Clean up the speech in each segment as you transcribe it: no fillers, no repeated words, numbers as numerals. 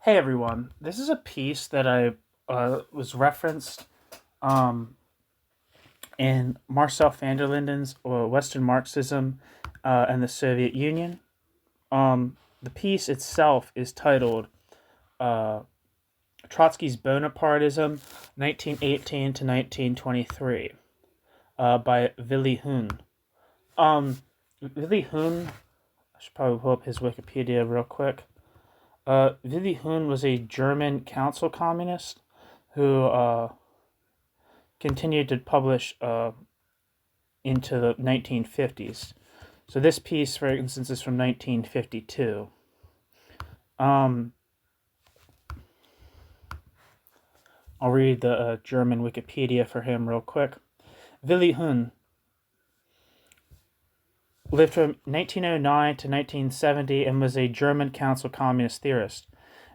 Hey everyone, this is a piece that I was referenced um, in Marcel van der Linden's Western Marxism and the Soviet Union. The piece itself is titled uh, Trotsky's Bonapartism, 1918 to 1923, by Willy Huhn. Willy Huhn, I should probably pull up his Wikipedia real quick. Willy Huhn was a German council communist who continued to publish into the 1950s. So this piece, for instance, is from 1952. I'll read the German Wikipedia for him real quick. Willy Huhn lived from 1909 to 1970 and was a German council communist theorist.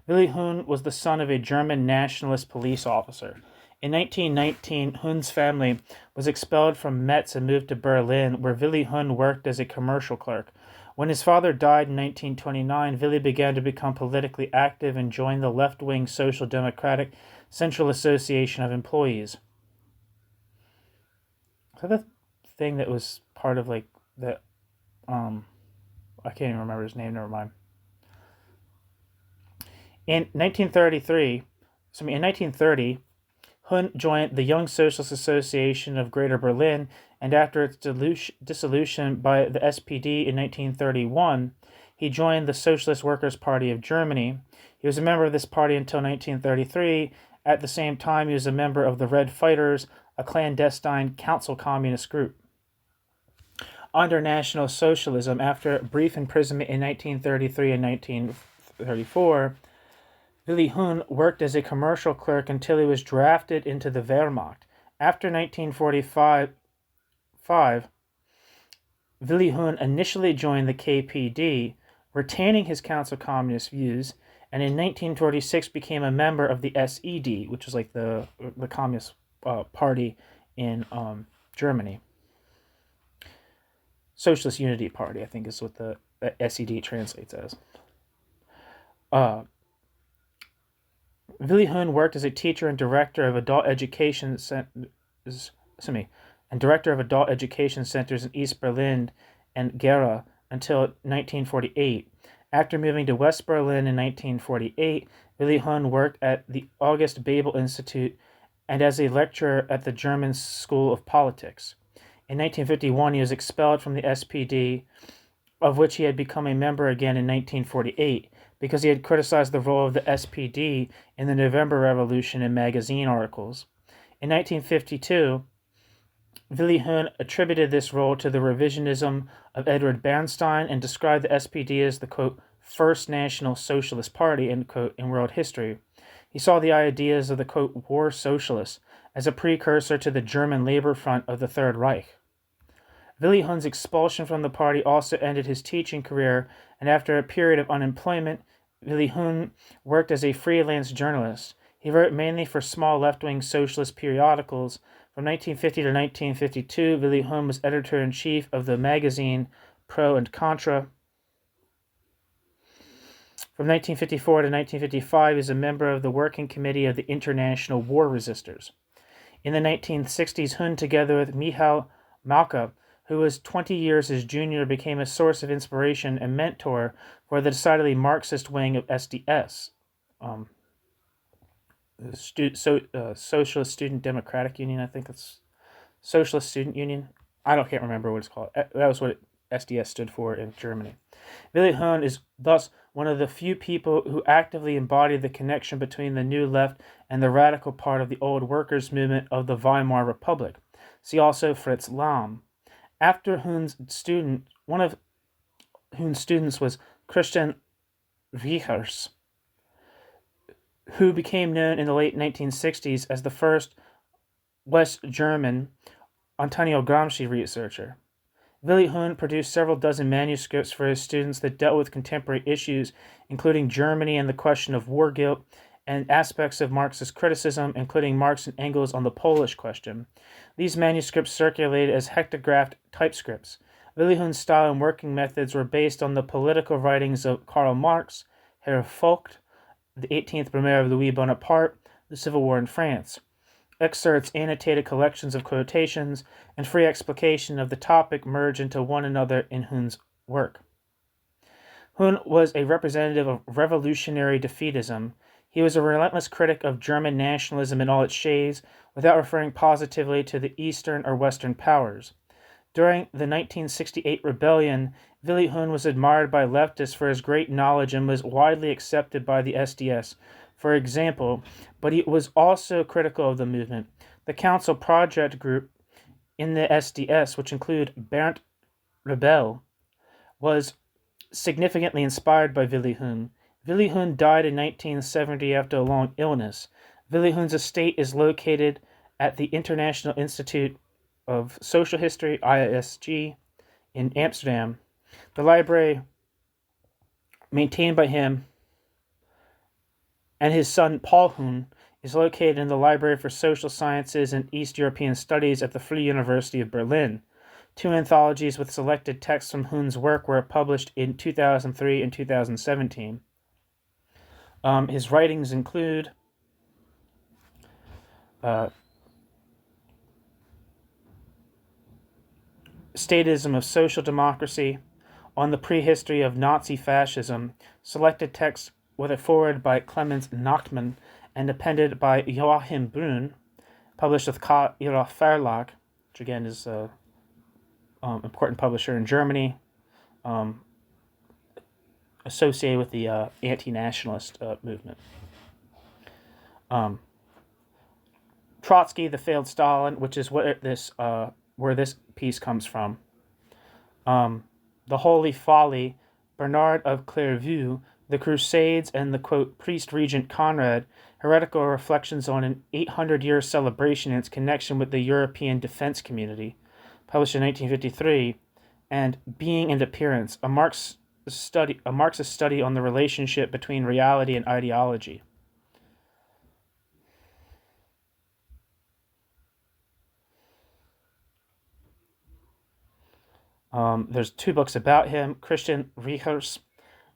Willy Huhn was the son of a German nationalist police officer. In 1919, Huhn's family was expelled from Metz and moved to Berlin, where Willy Huhn worked as a commercial clerk. When his father died in 1929, Willy began to become politically active and joined the left-wing Social Democratic Central Association of Employees. Is that the thing that was part of like that? I can't even remember his name. Never mind. In 1930, Huhn joined the Young Socialist Association of Greater Berlin, and after its dissolution by the SPD in 1931, he joined the Socialist Workers' Party of Germany. He was a member of this party until 1933. At the same time, he was a member of the Red Fighters, a clandestine council communist group. Under National Socialism, after a brief imprisonment in 1933 and 1934, Willy Huhn worked as a commercial clerk until he was drafted into the Wehrmacht. After 1945, Willy Huhn initially joined the KPD, retaining his council communist views, and in 1946 became a member of the SED, which was like the communist party in Germany. Socialist Unity Party, I think, is what the SED translates as. Willy Huhn worked as a teacher and director of adult education centers in East Berlin and Gera until 1948. After moving to West Berlin in 1948, Willy Huhn worked at the August Bebel Institute and as a lecturer at the German School of Politics. In 1951, he was expelled from the SPD, of which he had become a member again in 1948, because he had criticized the role of the SPD in the November Revolution in magazine articles. In 1952, Willy Huhn attributed this role to the revisionism of Edward Bernstein and described the SPD as the, quote, first National Socialist Party, end quote, in world history. He saw the ideas of the, quote, war socialists as a precursor to the German Labor Front of the Third Reich. Willy Huhn's expulsion from the party also ended his teaching career, and after a period of unemployment, Willy Huhn worked as a freelance journalist. He wrote mainly for small left-wing socialist periodicals. From 1950 to 1952, Willy Huhn was editor-in-chief of the magazine Pro and Contra. From 1954 to 1955, he was a member of the working committee of the International War Resisters. In the 1960s, Huhn, together with Michal Malka, who was 20 years his junior, became a source of inspiration and mentor for the decidedly Marxist wing of SDS, Socialist Student Democratic Union, I think it's Socialist Student Union. Can't remember what it's called. That was what SDS stood for in Germany. Willy Huhn is thus one of the few people who actively embodied the connection between the New Left and the radical part of the old workers' movement of the Weimar Republic. See also Fritz Lahm. After one of Huhn's students was Christian Reichers, who became known in the late 1960s as the first West German Antonio Gramsci researcher. Willy Huhn produced several dozen manuscripts for his students that dealt with contemporary issues, including Germany and the question of war guilt, and aspects of Marxist criticism, including Marx and Engels on the Polish question. These manuscripts circulated as hectographed typescripts. Willy Huhn's style and working methods were based on the political writings of Karl Marx, Herr Vogt, the 18th Brumaire of Louis Bonaparte, The Civil War in France. Excerpts, annotated collections of quotations, and free explication of the topic merge into one another in Huhn's work. Huhn was a representative of revolutionary defeatism. He was a relentless critic of German nationalism in all its shades, without referring positively to the Eastern or Western powers. During the 1968 rebellion, Willy Huhn was admired by leftists for his great knowledge and was widely accepted by the SDS, for example, but he was also critical of the movement. The Council Project Group in the SDS, which included Bernd Rebell, was significantly inspired by Willy Huhn. Willy Huhn died in 1970 after a long illness. Willy Huhn's estate is located at the International Institute of Social History, IISG, in Amsterdam. The library, maintained by him and his son Paul Huhn, is located in the Library for Social Sciences and East European Studies at the Free University of Berlin. 2 anthologies with selected texts from Huhn's work were published in 2003 and 2017. His writings include Statism of Social Democracy, On the Prehistory of Nazi Fascism, selected texts with a foreword by Clemens Nachtmann and appended by Joachim Brunn, published with K. Ihrer Verlag, which again is an important publisher in Germany, associated with the anti-nationalist movement. Trotsky, the Failed Stalin, which is where this piece comes from. The Holy Folly, Bernard of Clairvaux, The Crusades, and the, quote, Priest Regent Conrad, heretical reflections on an 800-year celebration and its connection with the European defense community, published in 1953, and Being and Appearance, a Marxist study on the relationship between reality and ideology. There's 2 books about him. Christian Reicher's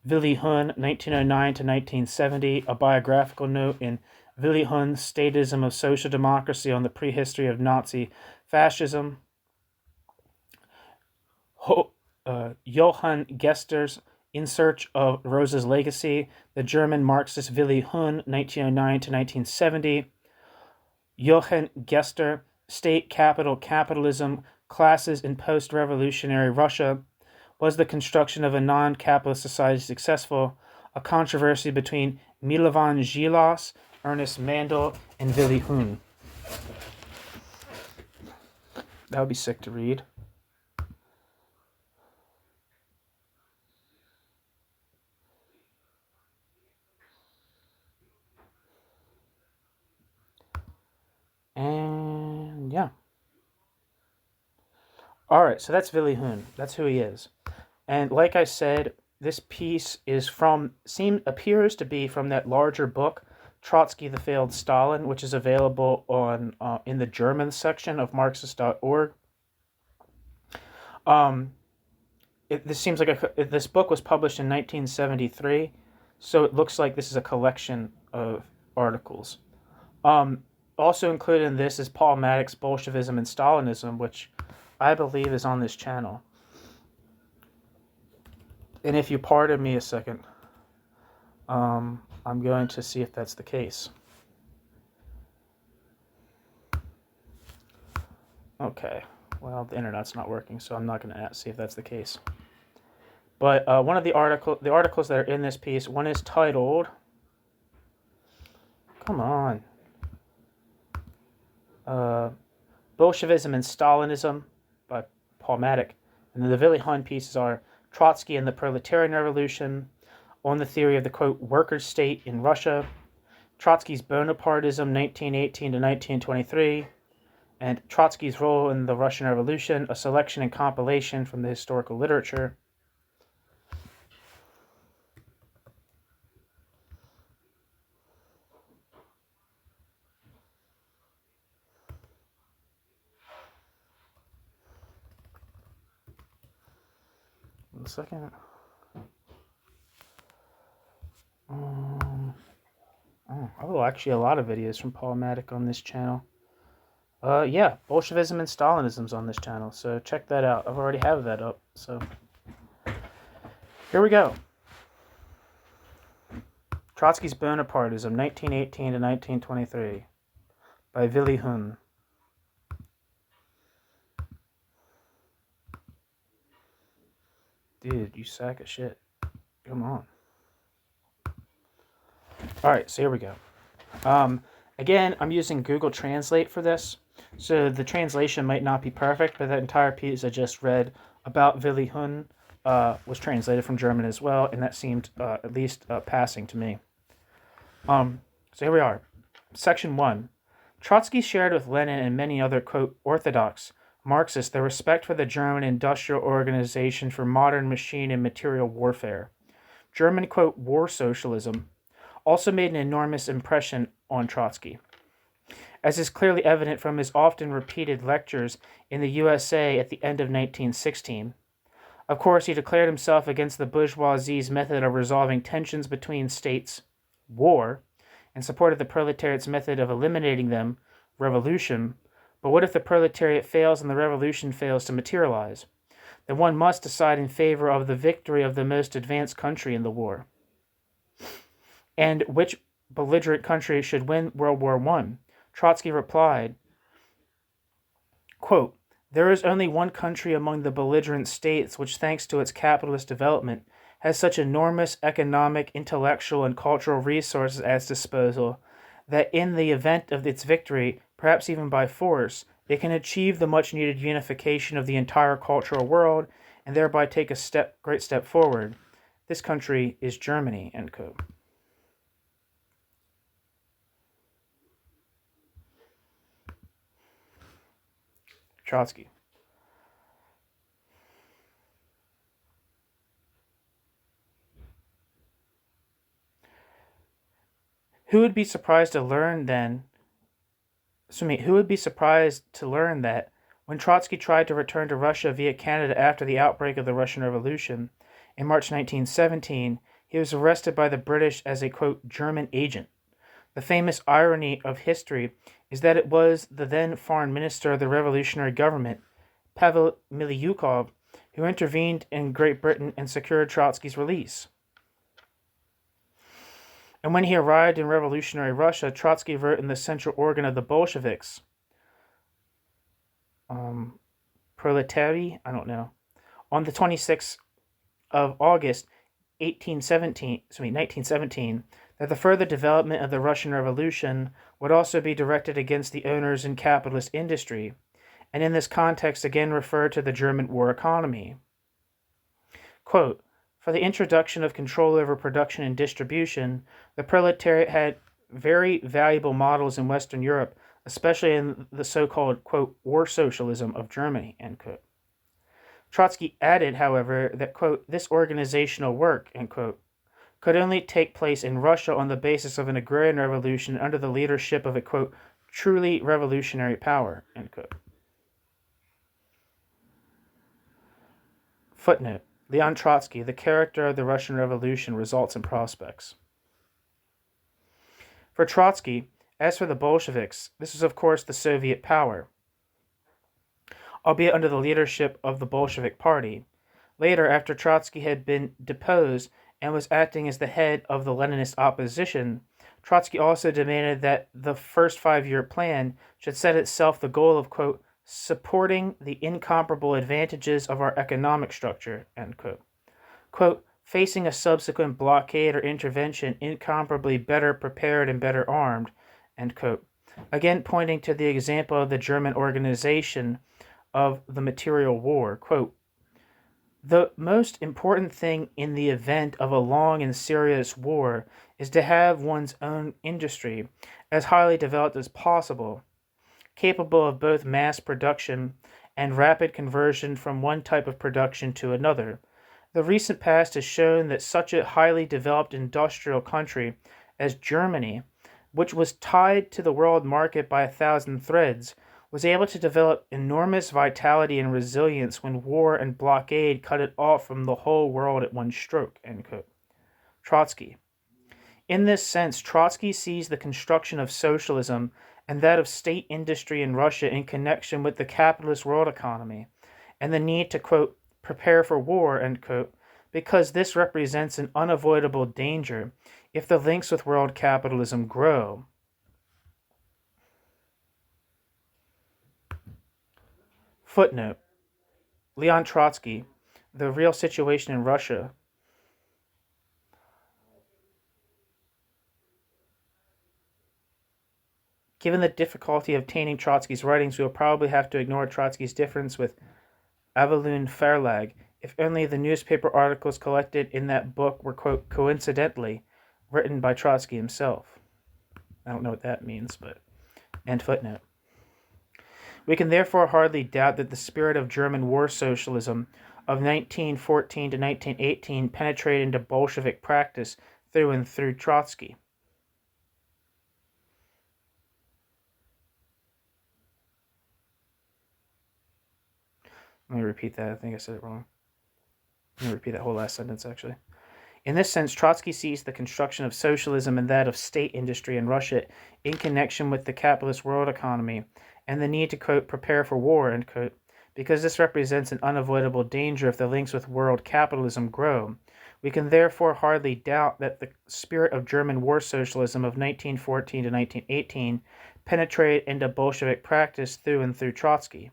Willy Huhn, 1909 to 1970, a biographical note in Willy Huhn's Statism of Social Democracy on the Prehistory of Nazi Fascism. Johann Gester's In Search of Rosa's Legacy, the German Marxist Willy Huhn, 1909 to 1970. Johann Gester, State, Capital, Capitalism, Classes in Post-Revolutionary Russia. Was the construction of a non-capitalist society successful? A controversy between Milovan Žilas, Ernest Mandel, and Willy Huhn. That would be sick to read. And yeah. Alright, so that's Willy Huhn. That's who he is. And like I said, this piece appears to be from that larger book, Trotsky, the Failed Stalin, which is available on in the German section of Marxist.org. This book was published in 1973, so it looks like this is a collection of articles. Also included in this is Paul Maddox's Bolshevism and Stalinism, which I believe is on this channel. And if you pardon me a second, I'm going to see if that's the case. Okay, well, the internet's not working, so I'm not going to see if that's the case. But one of the articles that are in this piece, one is titled, come on, Bolshevism and Stalinism by Paul Maddox. And then the Willy Huhn pieces are Trotsky and the Proletarian Revolution, On the Theory of the, quote, Workers' State in Russia, Trotsky's Bonapartism, 1918 to 1923, and Trotsky's Role in the Russian Revolution, a selection and compilation from the historical literature. One second. Oh, actually, a lot of videos from Paul Matic on this channel. Yeah, Bolshevism and Stalinism's on this channel, so check that out. I've already have that up, so here we go. Trotsky's Bonapartism, 1918 to 1923, by Willy Huhn. Dude, you sack of shit. Come on. Alright, so here we go. Again, I'm using Google Translate for this, so the translation might not be perfect, but that entire piece I just read about Willy Huhn was translated from German as well, and that seemed at least passing to me. So here we are. Section 1. Trotsky shared with Lenin and many other, quote, orthodox Marxists their respect for the German industrial organization for modern machine and material warfare. German, quote, war socialism also made an enormous impression on Trotsky, as is clearly evident from his often repeated lectures in the USA at the end of 1916. Of course, he declared himself against the bourgeoisie's method of resolving tensions between states, war, and supported the proletariat's method of eliminating them, revolution. But what if the proletariat fails and the revolution fails to materialize? Then one must decide in favor of the victory of the most advanced country in the war. And which belligerent country should win World War I? Trotsky replied, quote, there is only one country among the belligerent states which, thanks to its capitalist development, has such enormous economic, intellectual, and cultural resources at its disposal that in the event of its victory, perhaps even by force, it can achieve the much-needed unification of the entire cultural world and thereby take a great step forward. This country is Germany, end quote. Trotsky. Who would be surprised to learn that when Trotsky tried to return to Russia via Canada after the outbreak of the Russian Revolution in March 1917, he was arrested by the British as a, quote, German agent. The famous irony of history is that it was the then foreign minister of the revolutionary government, Pavel Milyukov, who intervened in Great Britain and secured Trotsky's release. And when he arrived in revolutionary Russia, Trotsky wrote in the central organ of the Bolsheviks, Proletary, I don't know, on the 26th of August 1917, that the further development of the Russian Revolution would also be directed against the owners in capitalist industry, and in this context again referred to the German war economy. Quote, for the introduction of control over production and distribution, the proletariat had very valuable models in Western Europe, especially in the so-called, quote, war socialism of Germany, end quote. Trotsky added, however, that, quote, this organizational work, end quote, could only take place in Russia on the basis of an agrarian revolution under the leadership of a, quote, truly revolutionary power, end quote. Footnote. Leon Trotsky, The Character of the Russian Revolution, Results and Prospects. For Trotsky, as for the Bolsheviks, this was of course the Soviet power, albeit under the leadership of the Bolshevik Party. Later, after Trotsky had been deposed and was acting as the head of the Leninist opposition, Trotsky also demanded that the first 5-year plan should set itself the goal of, quote, supporting the incomparable advantages of our economic structure, end quote. Quote, facing a subsequent blockade or intervention incomparably better prepared and better armed, end quote. Again pointing to the example of the German organization of the material war, quote, the most important thing in the event of a long and serious war is to have one's own industry as highly developed as possible, capable of both mass production and rapid conversion from one type of production to another. The recent past has shown that such a highly developed industrial country as Germany, which was tied to the world market by 1,000 threads, was able to develop enormous vitality and resilience when war and blockade cut it off from the whole world at one stroke, end quote. Trotsky. In this sense, Trotsky sees the construction of socialism and that of state industry in Russia in connection with the capitalist world economy, and the need to, quote, prepare for war, end quote, because this represents an unavoidable danger if the links with world capitalism grow. Footnote: Leon Trotsky, The Real Situation in Russia. Given the difficulty of obtaining Trotsky's writings, we will probably have to ignore Trotsky's difference with Avalon Verlag, if only the newspaper articles collected in that book were, quote, coincidentally written by Trotsky himself. I don't know what that means, but... End footnote. We can therefore hardly doubt that the spirit of German war socialism of 1914 to 1918 penetrated into Bolshevik practice through and through Trotsky. Let me repeat that. I think I said it wrong. Let me repeat that whole last sentence, actually. In this sense, Trotsky sees the construction of socialism and that of state industry in Russia in connection with the capitalist world economy and the need to, quote, prepare for war, end quote, because this represents an unavoidable danger if the links with world capitalism grow. We can therefore hardly doubt that the spirit of German war socialism of 1914 to 1918 penetrated into Bolshevik practice through and through Trotsky.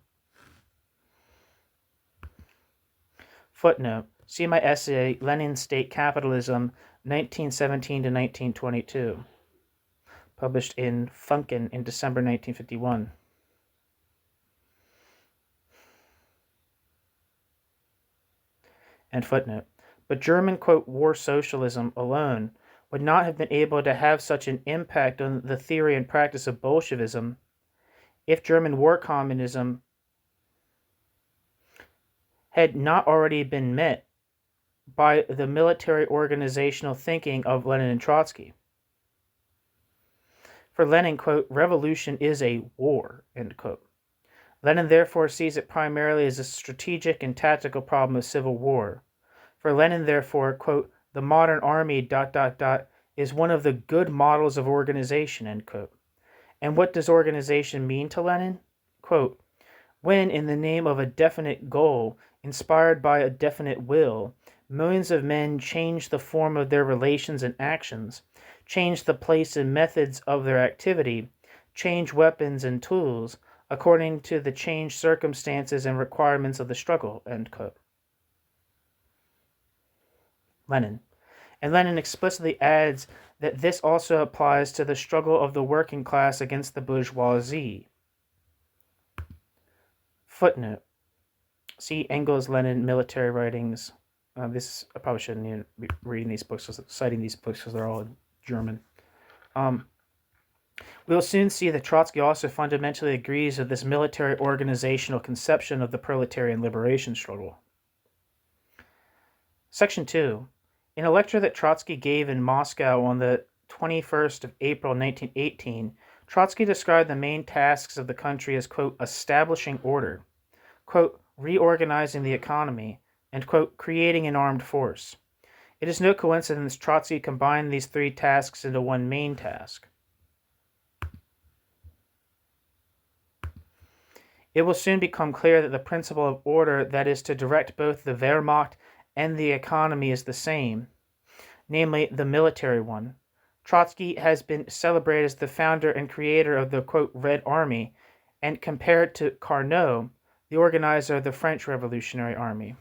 Footnote: see my essay, Lenin State Capitalism, 1917 to 1922, published in Funken in December 1951. End footnote. But German, quote, war socialism alone would not have been able to have such an impact on the theory and practice of Bolshevism if German war communism had not already been met by the military organizational thinking of Lenin and Trotsky. For Lenin, quote, revolution is a war, end quote. Lenin therefore sees it primarily as a strategic and tactical problem of civil war. For Lenin, therefore, quote, the modern army, is one of the good models of organization, end quote. And what does organization mean to Lenin? Quote, when, in the name of a definite goal, inspired by a definite will, millions of men change the form of their relations and actions, change the place and methods of their activity, change weapons and tools, according to the changed circumstances and requirements of the struggle, end quote. Lenin. And Lenin explicitly adds that this also applies to the struggle of the working class against the bourgeoisie. Footnote: see Engels, Lenin, Military Writings. I probably shouldn't even be reading these books, citing these books because they're all in German. We will soon see that Trotsky also fundamentally agrees with this military organizational conception of the proletarian liberation struggle. Section 2. In a lecture that Trotsky gave in Moscow on the 21st of April 1918, Trotsky described the main tasks of the country as, quote, establishing order, quote, reorganizing the economy, and, quote, creating an armed force. It is no coincidence Trotsky combined these three tasks into one main task. It will soon become clear that the principle of order that is to direct both the Wehrmacht and the economy is the same, namely the military one. Trotsky has been celebrated as the founder and creator of the, quote, Red Army, and compared to Carnot, the organizer of the French Revolutionary Army.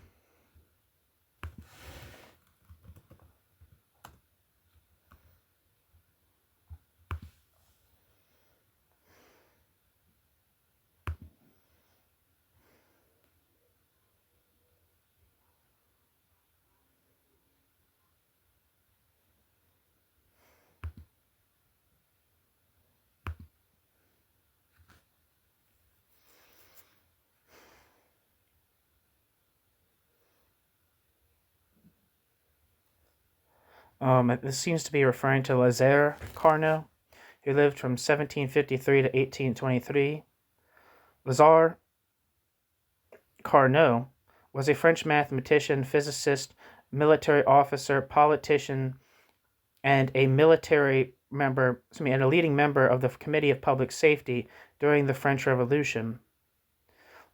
This seems to be referring to Lazare Carnot, who lived from 1753 to 1823. Lazare Carnot was a French mathematician, physicist, military officer, politician, and a leading member of the Committee of Public Safety during the French Revolution.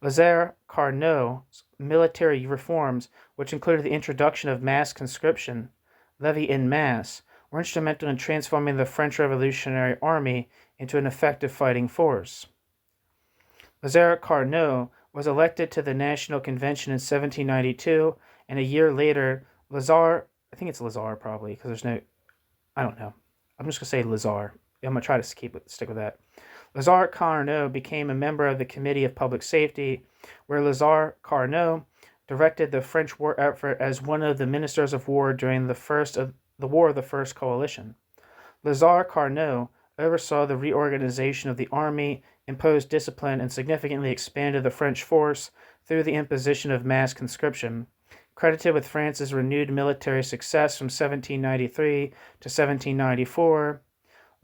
Lazare Carnot's military reforms, which included the introduction of mass conscription, levy en masse, were instrumental in transforming the French Revolutionary Army into an effective fighting force. Lazare Carnot was elected to the National Convention in 1792, and a year later, I think it's Lazare probably, because there's no, I don't know. I'm just going to say Lazare. I'm going to try to stick with that. Lazare Carnot became a member of the Committee of Public Safety, where Lazare Carnot directed the French war effort as one of the ministers of war during the War of the First Coalition. Lazare Carnot oversaw the reorganization of the army, imposed discipline, and significantly expanded the French force through the imposition of mass conscription. Credited with France's renewed military success from 1793 to 1794,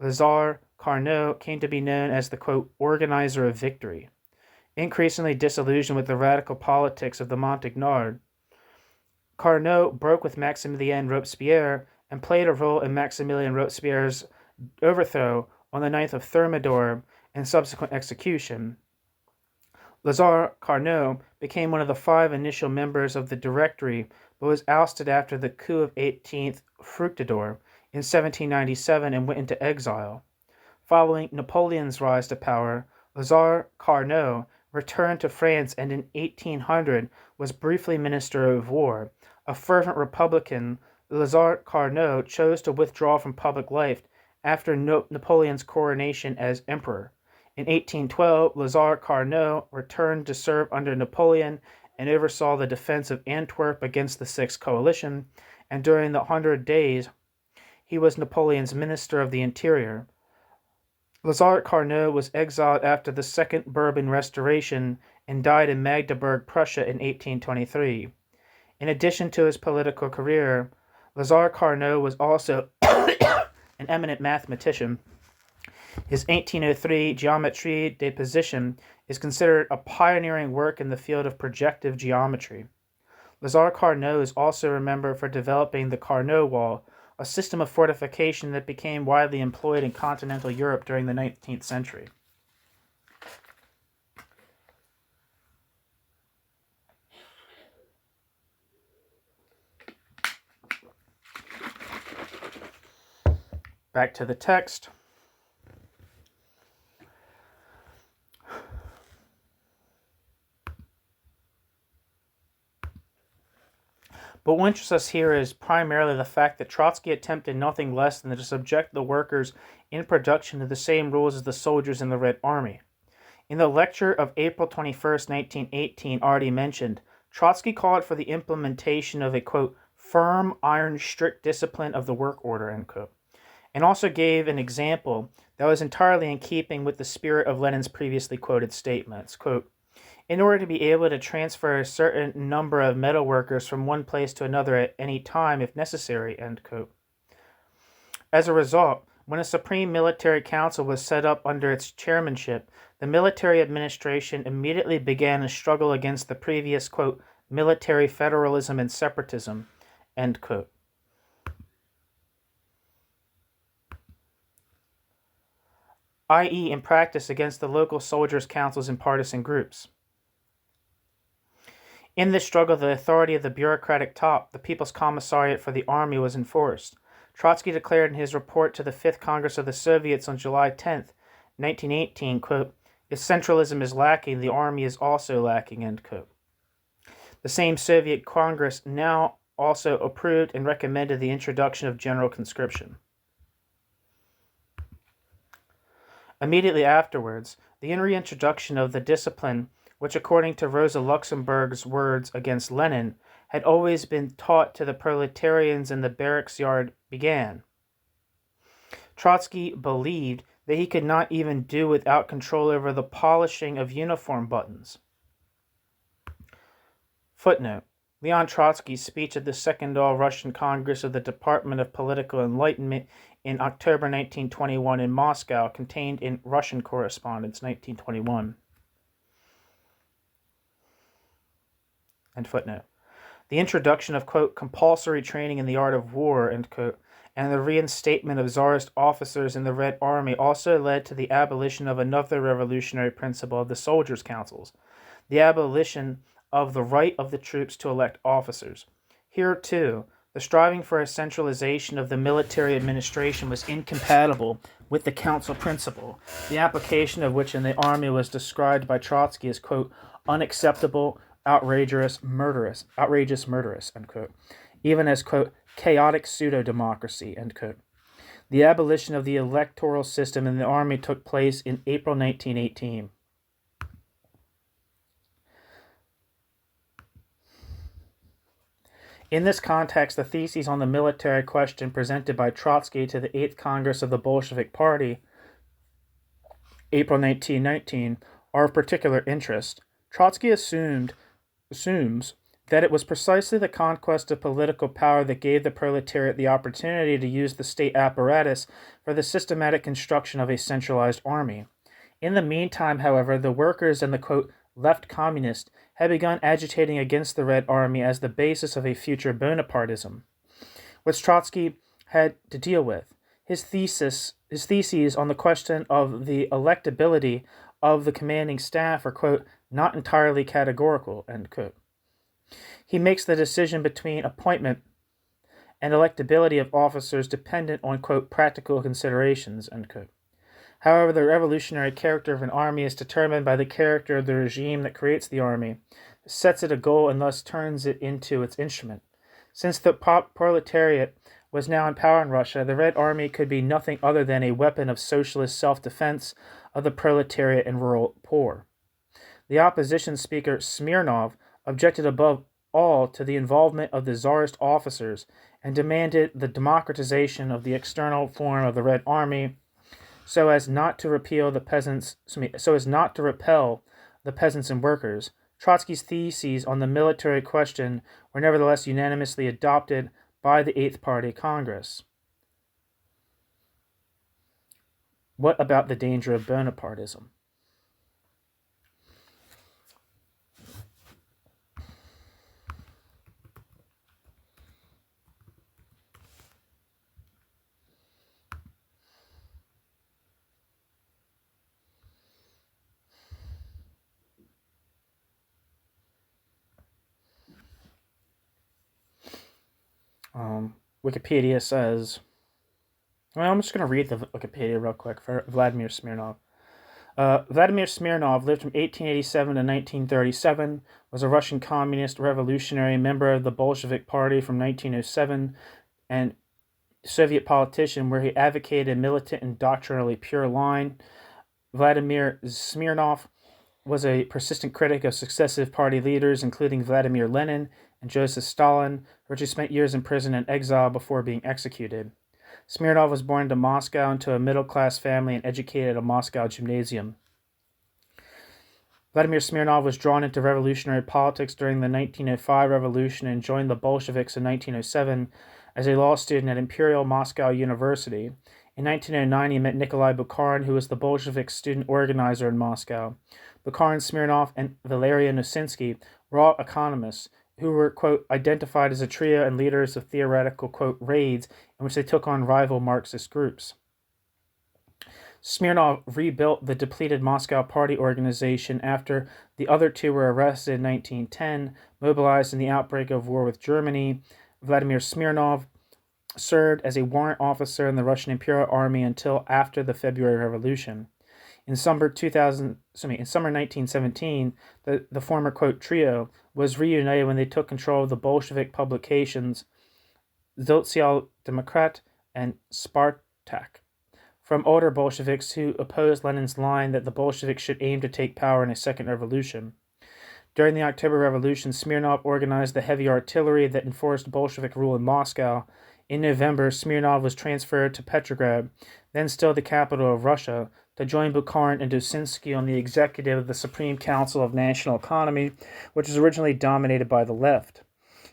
Lazare Carnot came to be known as the, quote, organizer of victory. Increasingly disillusioned with the radical politics of the Montagnards, Carnot broke with Maximilien Robespierre and played a role in Maximilien Robespierre's overthrow on the 9th of Thermidor and subsequent execution. Lazare Carnot became one of the 5 initial members of the Directory, but was ousted after the coup of 18th Fructidor in 1797 and went into exile. Following Napoleon's rise to power, Lazare Carnot returned to France and in 1800 was briefly Minister of War. A fervent Republican, Lazare Carnot chose to withdraw from public life after Napoleon's coronation as emperor. In 1812, Lazare Carnot returned to serve under Napoleon and oversaw the defense of Antwerp against the Sixth Coalition, and during the 100 Days, he was Napoleon's Minister of the Interior. Lazare Carnot was exiled after the Second Bourbon Restoration and died in Magdeburg, Prussia in 1823. In addition to his political career, Lazare Carnot was also an eminent mathematician. His 1803 Geometrie des Positions is considered a pioneering work in the field of projective geometry. Lazare Carnot is also remembered for developing the Carnot Wall, a system of fortification that became widely employed in continental Europe during the 19th century. Back to the text. But what interests us here is primarily the fact that Trotsky attempted nothing less than to subject the workers in production to the same rules as the soldiers in the Red Army. In the lecture of April 21st, 1918, already mentioned, Trotsky called for the implementation of a, quote, firm, iron, strict discipline of the work order, end quote, and also gave an example that was entirely in keeping with the spirit of Lenin's previously quoted statements, quote, in order to be able to transfer a certain number of metal workers from one place to another at any time if necessary, end quote. As a result, when a Supreme Military Council was set up under its chairmanship, the military administration immediately began a struggle against the previous, quote, military federalism and separatism, end quote. i.e. in practice against the local soldiers' councils and partisan groups. In this struggle, the authority of the bureaucratic top, the People's Commissariat for the Army, was enforced. Trotsky declared in his report to the Fifth Congress of the Soviets on July 10, 1918, quote, if centralism is lacking, the army is also lacking, end quote. The same Soviet Congress now also approved and recommended the introduction of general conscription. Immediately afterwards, the reintroduction of the discipline, which according to Rosa Luxemburg's words against Lenin, had always been taught to the proletarians in the barracks yard, began. Trotsky believed that he could not even do without control over the polishing of uniform buttons. Footnote: Leon Trotsky's speech at the Second All-Russian Congress of the Department of Political Enlightenment in October 1921 in Moscow, contained in Russian Correspondence, 1921. End footnote. The introduction of, quote, compulsory training in the art of war, end quote, and the reinstatement of Tsarist officers in the Red Army also led to the abolition of another revolutionary principle of the soldiers' councils, the abolition of the right of the troops to elect officers. Here, too, the striving for a centralization of the military administration was incompatible with the council principle, the application of which in the army was described by Trotsky as, quote, unacceptable, outrageous, murderous, unquote, even as, quote, chaotic pseudo-democracy, end quote. The abolition of the electoral system in the army took place in April 1918. In this context, the theses on the military question presented by Trotsky to the 8th Congress of the Bolshevik Party, April 1919, are of particular interest. Trotsky assumes that it was precisely the conquest of political power that gave the proletariat the opportunity to use the state apparatus for the systematic construction of a centralized army. In the meantime, however, the workers and the, quote, left communist had begun agitating against the Red Army as the basis of a future Bonapartism, which Trotsky had to deal with. His theses on the question of the electability of the commanding staff are, quote, not entirely categorical, end quote. He makes the decision between appointment and electability of officers dependent on, quote, practical considerations, end quote. However, the revolutionary character of an army is determined by the character of the regime that creates the army, sets it a goal, and thus turns it into its instrument. Since the proletariat was now in power in Russia, the Red Army could be nothing other than a weapon of socialist self-defense of the proletariat and rural poor. The opposition speaker, Smirnov, objected above all to the involvement of the Tsarist officers and demanded the democratization of the external form of the Red Army so as not to repel the peasants and workers. Trotsky's theses on the military question were nevertheless unanimously adopted by the Eighth Party Congress. What about the danger of Bonapartism? Wikipedia says, well, I'm just going to read the Wikipedia real quick for Vladimir Smirnov. Vladimir Smirnov lived from 1887 to 1937, was a Russian communist revolutionary, member of the Bolshevik Party from 1907, and Soviet politician where he advocated a militant and doctrinally pure line. Vladimir Smirnov was a persistent critic of successive party leaders, including Vladimir Lenin and Joseph Stalin, which he spent years in prison and exile before being executed. Smirnov was born into Moscow into a middle-class family and educated at a Moscow gymnasium. Vladimir Smirnov was drawn into revolutionary politics during the 1905 revolution and joined the Bolsheviks in 1907 as a law student at Imperial Moscow University. In 1909, he met Nikolai Bukharin, who was the Bolshevik student organizer in Moscow. Bukharin, Smirnov, and Valery Nosinsky were all economists who were, quote, identified as a trio and leaders of theoretical, quote, raids in which they took on rival Marxist groups. Smirnov rebuilt the depleted Moscow party organization after the other two were arrested in 1910, mobilized in the outbreak of war with Germany. Vladimir Smirnov served as a warrant officer in the Russian Imperial Army until after the February Revolution. In summer 1917, the former, quote, trio was reunited when they took control of the Bolshevik publications Social-Democrat and Spartak from older Bolsheviks who opposed Lenin's line that the Bolsheviks should aim to take power in a second revolution. During the October Revolution, Smirnov organized the heavy artillery that enforced Bolshevik rule in Moscow. In November, Smirnov was transferred to Petrograd, then still the capital of Russia, to join Bukharin and Dosinsky on the executive of the Supreme Council of National Economy, which was originally dominated by the left.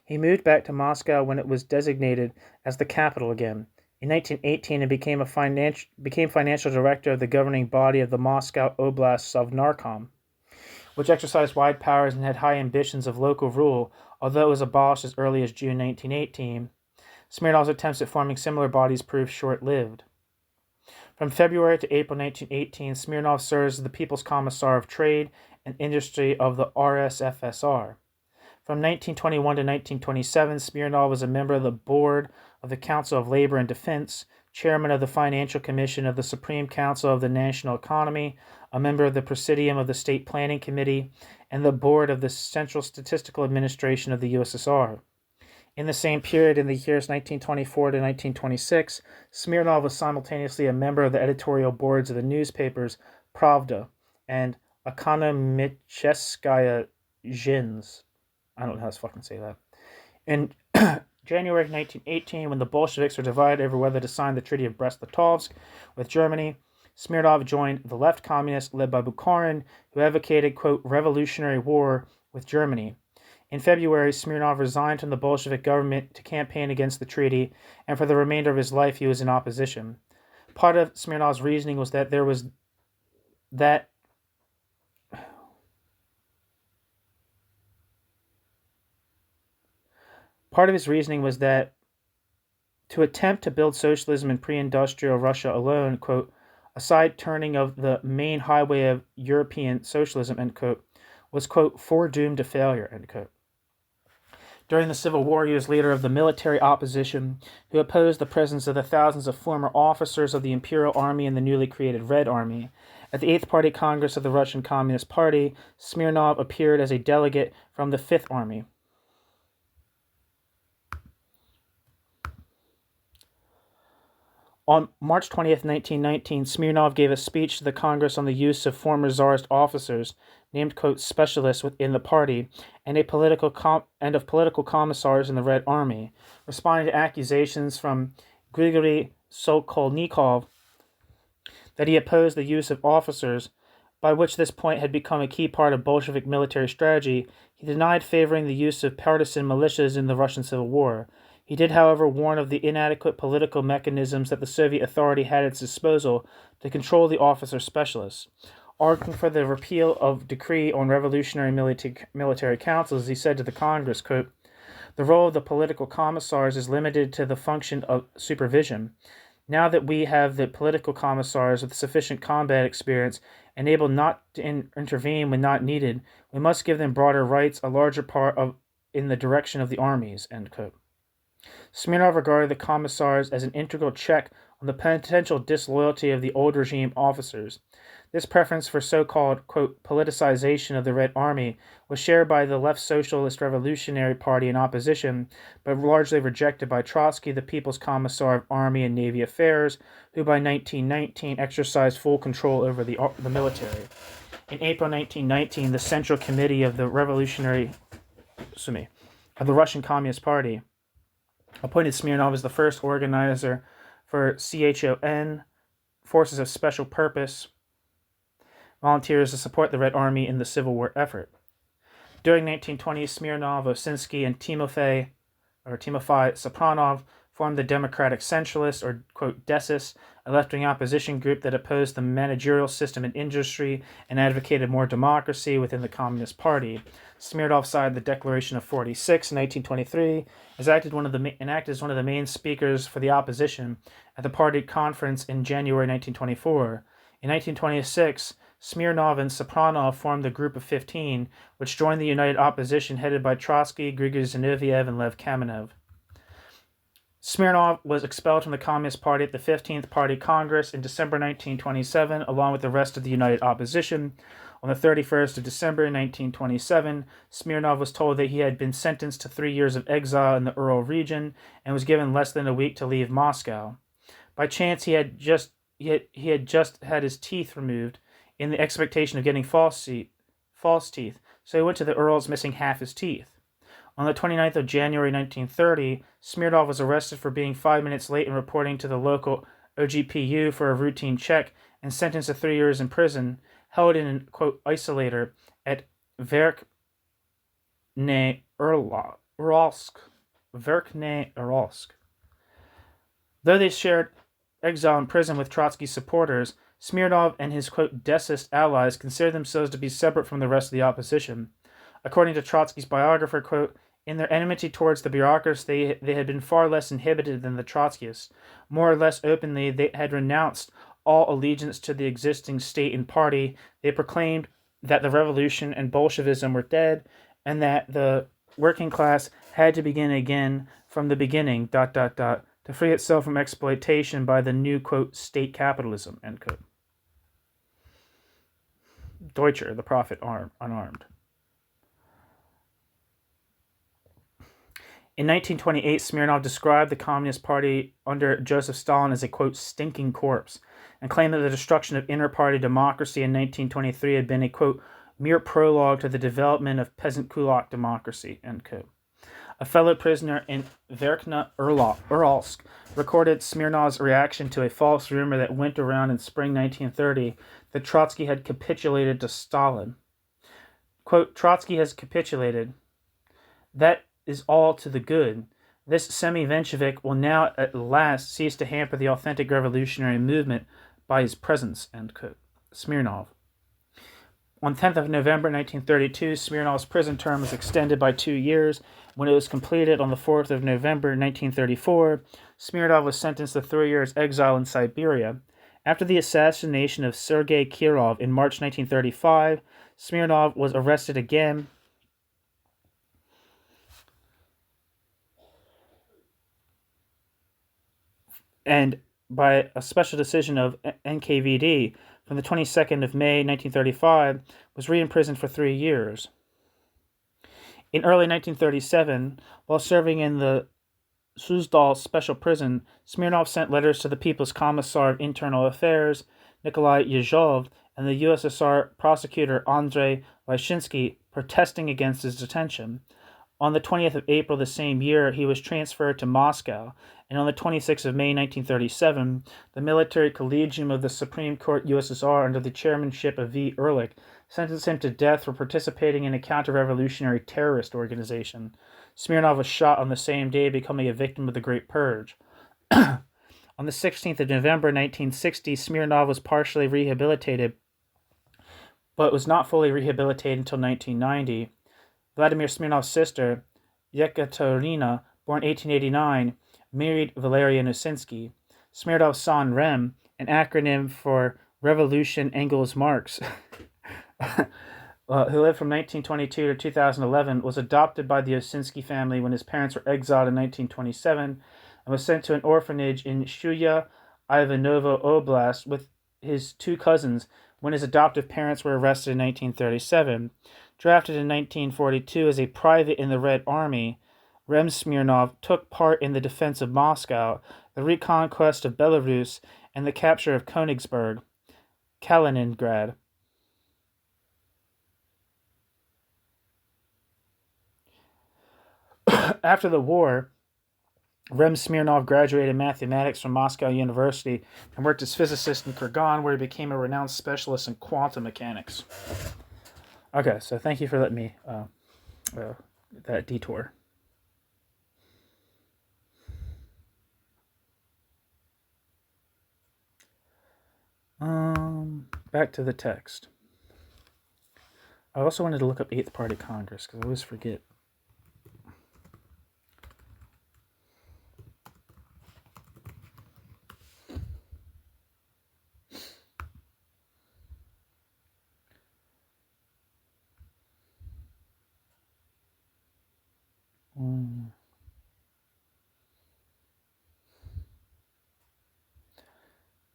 He moved back to Moscow when it was designated as the capital again. In 1918, he became financial director of the governing body of the Moscow Oblast Sovnarkom, which exercised wide powers and had high ambitions of local rule, although it was abolished as early as June 1918. Smirnov's attempts at forming similar bodies proved short-lived. From February to April 1918, Smirnov serves as the People's Commissar of Trade and Industry of the RSFSR. From 1921 to 1927, Smirnov was a member of the board of the Council of Labor and Defense, chairman of the Financial Commission of the Supreme Council of the National Economy, a member of the Presidium of the State Planning Committee, and the board of the Central Statistical Administration of the USSR. In the same period, in the years 1924 to 1926, Smirnov was simultaneously a member of the editorial boards of the newspapers Pravda and Ekonomicheskaya Zhins. I don't know how to fucking say that. In January 1918, when the Bolsheviks were divided over whether to sign the Treaty of Brest-Litovsk with Germany, Smirnov joined the left communists led by Bukharin, who advocated, quote, revolutionary war with Germany. In February, Smirnov resigned from the Bolshevik government to campaign against the treaty, and for the remainder of his life he was in opposition. Part of Smirnov's reasoning was that to attempt to build socialism in pre-industrial Russia alone, quote, a side turning of the main highway of European socialism, end quote, was, quote, foredoomed to failure, end quote. During the Civil War, he was leader of the military opposition who opposed the presence of the thousands of former officers of the Imperial Army and the newly created Red Army. At the 8th Party Congress of the Russian Communist Party, Smirnov appeared as a delegate from the 5th Army. On March 20th, 1919, Smirnov gave a speech to the Congress on the use of former Tsarist officers, named, quote, specialists within the party, and of political commissars in the Red Army, responding to accusations from Grigory Sokolnikov that he opposed the use of officers, by which this point had become a key part of Bolshevik military strategy. He denied favoring the use of partisan militias in the Russian Civil War. He did, however, warn of the inadequate political mechanisms that the Soviet authority had at its disposal to control the officer specialists. Arguing for the repeal of decree on revolutionary military councils, he said to the Congress, quote, the role of the political commissars is limited to the function of supervision. Now that we have the political commissars with sufficient combat experience and able not to intervene when not needed, we must give them broader rights, a larger part of in the direction of the armies, end quote. Smirnov regarded the commissars as an integral check on the potential disloyalty of the old regime officers. This preference for so-called, quote, politicization of the Red Army was shared by the left Socialist Revolutionary Party in opposition, but largely rejected by Trotsky, the People's Commissar of Army and Navy Affairs, who by 1919 exercised full control over the military. In April 1919, the Central Committee of the Russian Communist Party appointed Smirnov as the first organizer for CHON, Forces of Special Purpose, volunteers to support the Red Army in the Civil War effort. During 1920, Smirnov, Osinsky, and Timofey Sopronov formed the Democratic Centralists, or, quote, DESIS, a left-wing opposition group that opposed the managerial system in industry and advocated more democracy within the Communist Party. Smirnov signed the Declaration of 46 in 1923, acted as one of the main speakers for the opposition at the party conference in January 1924. In 1926, Smirnov and Sopronov formed the Group of 15, which joined the United Opposition headed by Trotsky, Grigory Zinoviev, and Lev Kamenev. Smirnov was expelled from the Communist Party at the 15th Party Congress in December 1927, along with the rest of the United Opposition. On the 31st of December 1927, Smirnov was told that he had been sentenced to 3 years of exile in the Ural region and was given less than a week to leave Moscow. By chance, he had just had his teeth removed in the expectation of getting false teeth, so he went to the Urals missing half his teeth. On the 29th of January 1930, Smirnov was arrested for being 5 minutes late in reporting to the local OGPU for a routine check and sentenced to 3 years in prison, held in an, quote, isolator at Verkhney Uralsk. Though they shared exile in prison with Trotsky's supporters, Smirnov and his, quote, Desist allies considered themselves to be separate from the rest of the opposition. According to Trotsky's biographer, quote, In their enmity towards the bureaucracy, they had been far less inhibited than the Trotskyists. More or less openly, they had renounced all allegiance to the existing state and party. They proclaimed that the revolution and Bolshevism were dead, and that the working class had to begin again from the beginning, to free itself from exploitation by the new, quote, state capitalism, end quote. Deutscher, the prophet unarmed. In 1928, Smirnov described the Communist Party under Joseph Stalin as a, quote, stinking corpse, and claimed that the destruction of inter-party democracy in 1923 had been a, quote, mere prologue to the development of peasant kulak democracy, end quote. A fellow prisoner in Verkhna Uralsk recorded Smirnov's reaction to a false rumor that went around in spring 1930 that Trotsky had capitulated to Stalin. Quote, Trotsky has capitulated. That is all to the good. This semi-Menshevik will now at last cease to hamper the authentic revolutionary movement by his presence, end quote. Smirnov. On 10th of November 1932, Smirnov's prison term was extended by 2 years. When it was completed on the 4th of November 1934, Smirnov was sentenced to 3 years exile in Siberia. After the assassination of Sergei Kirov in March 1935, Smirnov was arrested again and by a special decision of NKVD from the 22nd of May 1935, was re-imprisoned for 3 years. In early 1937, while serving in the Suzdal special prison, Smirnov sent letters to the People's Commissar of Internal Affairs, Nikolai Yezhov, and the USSR prosecutor Andrei Lyshinsky, protesting against his detention. On the 20th of April the same year, he was transferred to Moscow, and on the 26th of May 1937, the Military Collegium of the Supreme Court USSR, under the chairmanship of V. Ehrlich, sentenced him to death for participating in a counter-revolutionary terrorist organization. Smirnov was shot on the same day, becoming a victim of the Great Purge. On the 16th of November 1960, Smirnov was partially rehabilitated, but was not fully rehabilitated until 1990. Vladimir Smirnov's sister, Yekaterina, born 1889, married Valery Nosinsky. Smirnov's son, Rem, an acronym for Revolution Engels Marx, who lived from 1922 to 2011, was adopted by the Osinsky family when his parents were exiled in 1927 and was sent to an orphanage in Shuya, Ivanovo Oblast with his 2 cousins when his adoptive parents were arrested in 1937. Drafted in 1942 as a private in the Red Army, Rem Smirnov took part in the defense of Moscow, the reconquest of Belarus, and the capture of Königsberg, Kaliningrad. After the war, Rem Smirnov graduated mathematics from Moscow University and worked as physicist in Kurgan, where he became a renowned specialist in quantum mechanics. Okay, so thank you for letting me that detour. Back to the text. I also wanted to look up 8th Party Congress, because I always forget.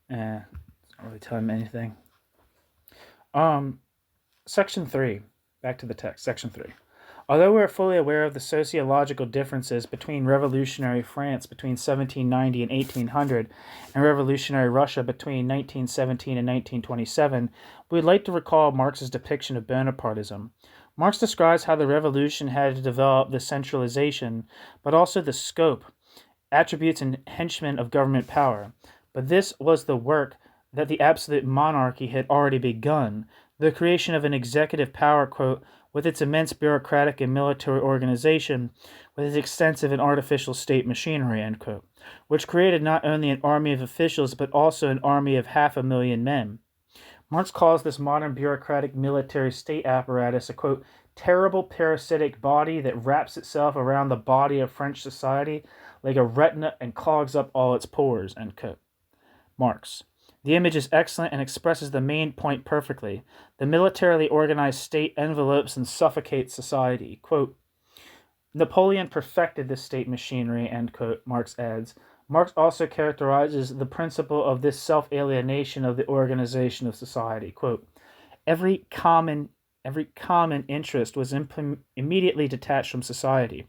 It's not really telling me anything. Section 3. Back to the text. Section 3. Although we are fully aware of the sociological differences between revolutionary France between 1790 and 1800 and revolutionary Russia between 1917 and 1927, we would like to recall Marx's depiction of Bonapartism. Marx describes how the revolution had to develop the centralization, but also the scope, attributes, and henchmen of government power. But this was the work that the absolute monarchy had already begun, the creation of an executive power, quote, with its immense bureaucratic and military organization, with its extensive and artificial state machinery, end quote, which created not only an army of officials, but also an army of 500,000 men. Marx calls this modern bureaucratic military state apparatus a, quote, terrible parasitic body that wraps itself around the body of French society like a retina and clogs up all its pores, end quote. Marx. The image is excellent and expresses the main point perfectly. The militarily organized state envelopes and suffocates society. Quote, Napoleon perfected this state machinery, end quote, Marx adds. Marx also characterizes the principle of this self-alienation of the organization of society. Quote, every common interest was immediately detached from society,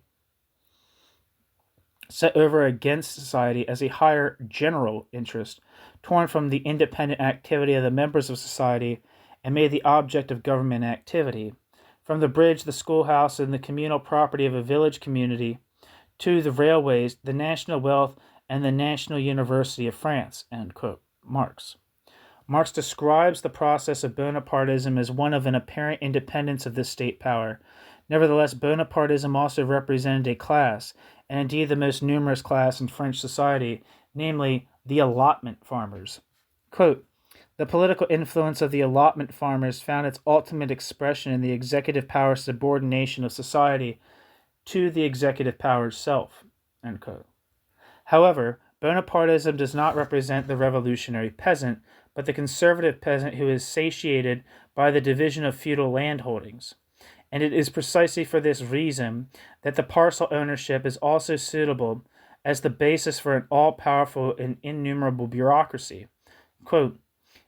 set over against society as a higher general interest, torn from the independent activity of the members of society and made the object of government activity. From the bridge, the schoolhouse, and the communal property of a village community, to the railways, the national wealth, and the National University of France, end quote. Marx. Marx describes the process of Bonapartism as one of an apparent independence of this state power. Nevertheless, Bonapartism also represented a class, and indeed the most numerous class in French society, namely the allotment farmers. Quote, the political influence of the allotment farmers found its ultimate expression in the executive power subordination of society to the executive power itself, end quote. However, Bonapartism does not represent the revolutionary peasant, but the conservative peasant who is satiated by the division of feudal landholdings. And it is precisely for this reason that the parcel ownership is also suitable as the basis for an all-powerful and innumerable bureaucracy. Quote,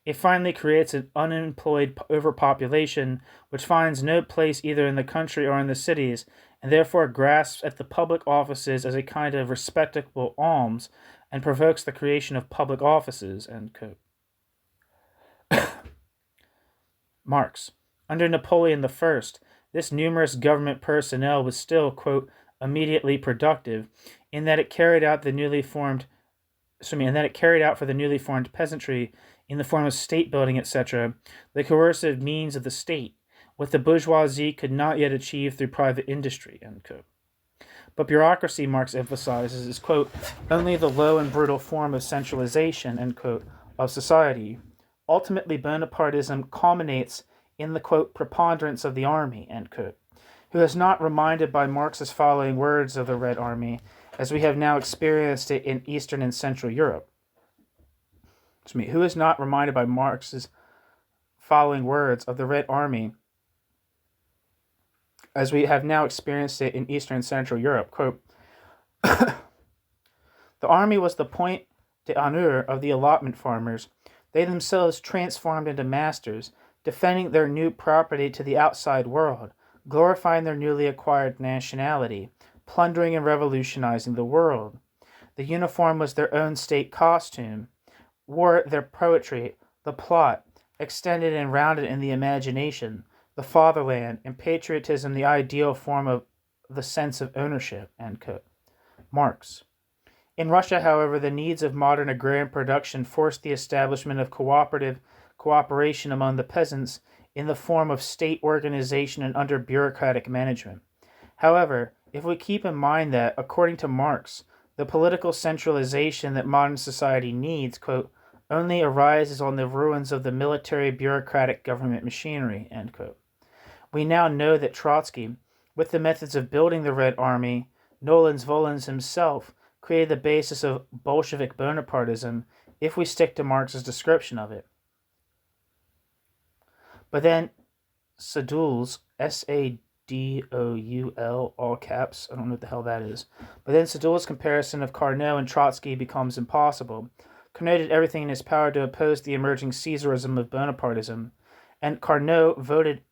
it finally creates an unemployed overpopulation which finds no place either in the country or in the cities, and therefore grasps at the public offices as a kind of respectable alms, and provokes the creation of public offices, end quote. Marx. Under Napoleon I, this numerous government personnel was still, quote, immediately productive, in that it carried out for the newly formed peasantry, in the form of state building, etc., the coercive means of the state, what the bourgeoisie could not yet achieve through private industry, end quote. But bureaucracy, Marx emphasizes, is, quote, only the low and brutal form of centralization, end quote, of society. Ultimately, Bonapartism culminates in the, quote, preponderance of the army, end quote, who is not reminded by Marx's following words of the Red Army, as we have now experienced it in Eastern and Central Europe. Who is not reminded by Marx's following words of the Red Army, as we have now experienced it in Eastern and Central Europe. Quote, the army was the point d'honneur of the allotment farmers. They themselves transformed into masters, defending their new property to the outside world, glorifying their newly acquired nationality, plundering and revolutionizing the world. The uniform was their own state costume, wore their poetry, the plot, extended and rounded in the imagination, the fatherland, and patriotism the ideal form of the sense of ownership, end quote. Marx. In Russia, however, the needs of modern agrarian production forced the establishment of cooperation among the peasants in the form of state organization and under bureaucratic management. However, if we keep in mind that, according to Marx, the political centralization that modern society needs, quote, only arises on the ruins of the military bureaucratic government machinery, end quote. We now know that Trotsky, with the methods of building the Red Army, Nolens Volens himself, created the basis of Bolshevik Bonapartism, if we stick to Marx's description of it. But then Sadoul's, S-A-D-O-U-L, all caps, I don't know what the hell that is, but then Sadoul's comparison of Carnot and Trotsky becomes impossible. Carnot did everything in his power to oppose the emerging Caesarism of Bonapartism, and Carnot voted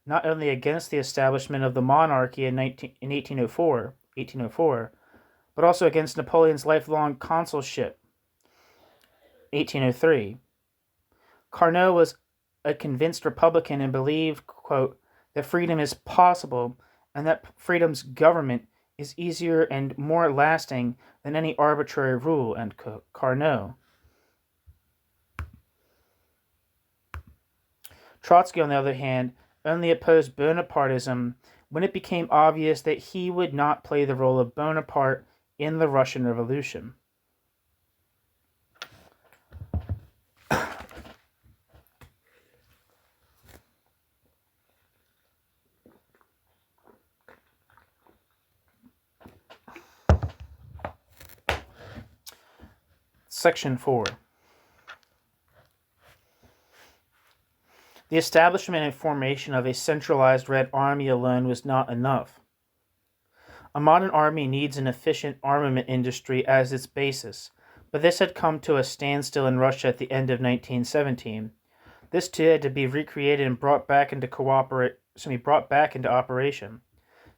not only against the establishment of the monarchy in 1804, but also against Napoleon's lifelong consulship, 1803. Carnot was a convinced Republican and believed, quote, that freedom is possible and that freedom's government is easier and more lasting than any arbitrary rule, end quote. Carnot. Trotsky, on the other hand, only opposed Bonapartism when it became obvious that he would not play the role of Bonaparte in the Russian Revolution. Section 4. The establishment and formation of a centralized Red Army alone was not enough. A modern army needs an efficient armament industry as its basis, but this had come to a standstill in Russia at the end of 1917. This too had to be recreated and brought back into operation.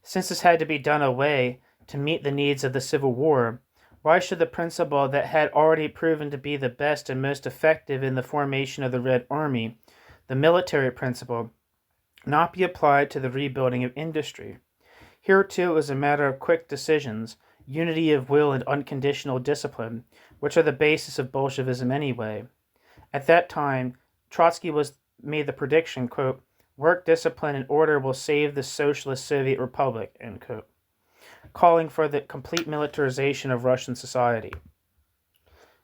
Since this had to be done away to meet the needs of the Civil War, why should the principle that had already proven to be the best and most effective in the formation of the Red Army, the military principle, not be applied to the rebuilding of industry? Here too it was a matter of quick decisions, unity of will, and unconditional discipline, which are the basis of Bolshevism anyway. At that time, Trotsky made the prediction, quote, "Work, discipline, and order will save the Socialist Soviet Republic," end quote, calling for the complete militarization of Russian society.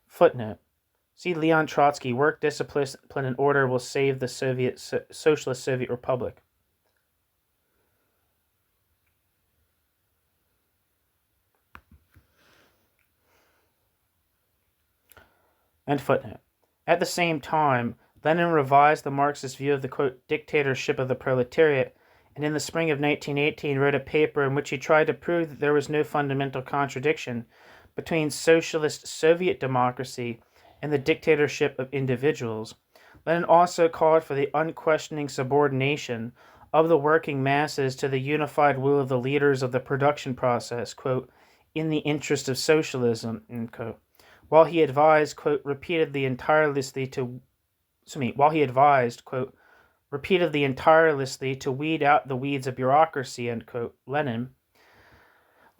Footnote. See Leon Trotsky, "Work, discipline, and order will save the Socialist Soviet Republic." End footnote. At the same time, Lenin revised the Marxist view of the, quote, dictatorship of the proletariat, and in the spring of 1918 wrote a paper in which he tried to prove that there was no fundamental contradiction between socialist Soviet democracy and the dictatorship of individuals. Lenin also called for the unquestioning subordination of the working masses to the unified will of the leaders of the production process, quote, "in the interest of socialism," end quote. While he advised, quote, repeatedly and tirelessly to weed out the weeds of bureaucracy, end quote, Lenin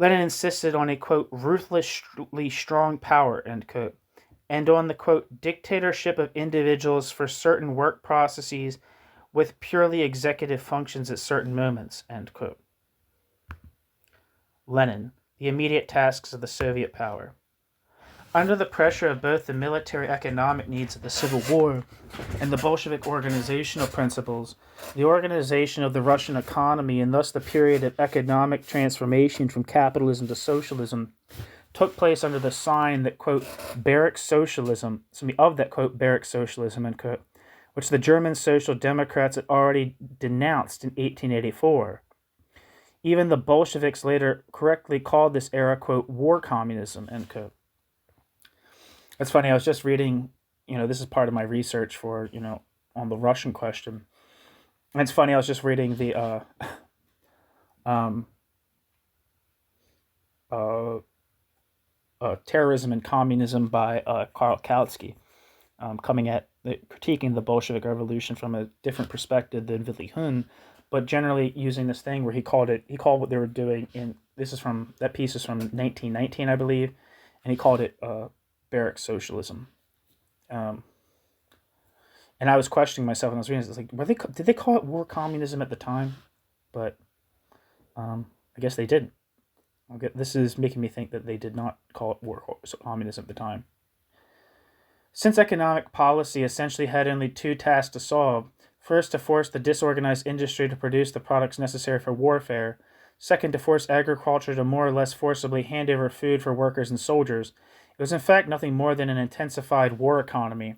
insisted on a, quote, ruthlessly strong power, end quote, and on the, quote, dictatorship of individuals for certain work processes with purely executive functions at certain moments, end quote. Lenin, the immediate tasks of the Soviet power. Under the pressure of both the military economic needs of the Civil War and the Bolshevik organizational principles, the organization of the Russian economy and thus the period of economic transformation from capitalism to socialism took place under the sign that, quote, barrack socialism, end quote, which the German Social Democrats had already denounced in 1884. Even the Bolsheviks later correctly called this era, quote, war communism, end quote. It's funny, I was just reading, this is part of my research for, on the Russian question. And it's funny, I was just reading the Terrorism and Communism by Karl Kautsky, critiquing the Bolshevik Revolution from a different perspective than Willy Huhn, but generally using this thing where he called what they were doing that piece is from 1919, I believe, and he called it barrack socialism. And I was questioning myself when I was reading this. Like, did they call it war communism at the time? But I guess they didn't. This is making me think that they did not call it war communism at the time. Since economic policy essentially had only two tasks to solve, first to force the disorganized industry to produce the products necessary for warfare, second to force agriculture to more or less forcibly hand over food for workers and soldiers, it was in fact nothing more than an intensified war economy,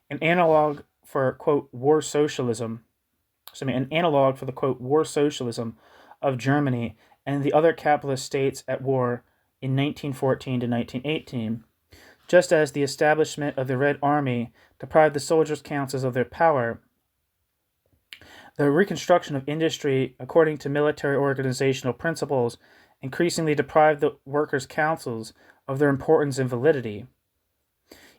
an analog for, quote, war socialism, of Germany and the other capitalist states at war in 1914 to 1918. Just as the establishment of the Red Army deprived the soldiers' councils of their power, the reconstruction of industry according to military organizational principles increasingly deprived the workers' councils of their importance and validity.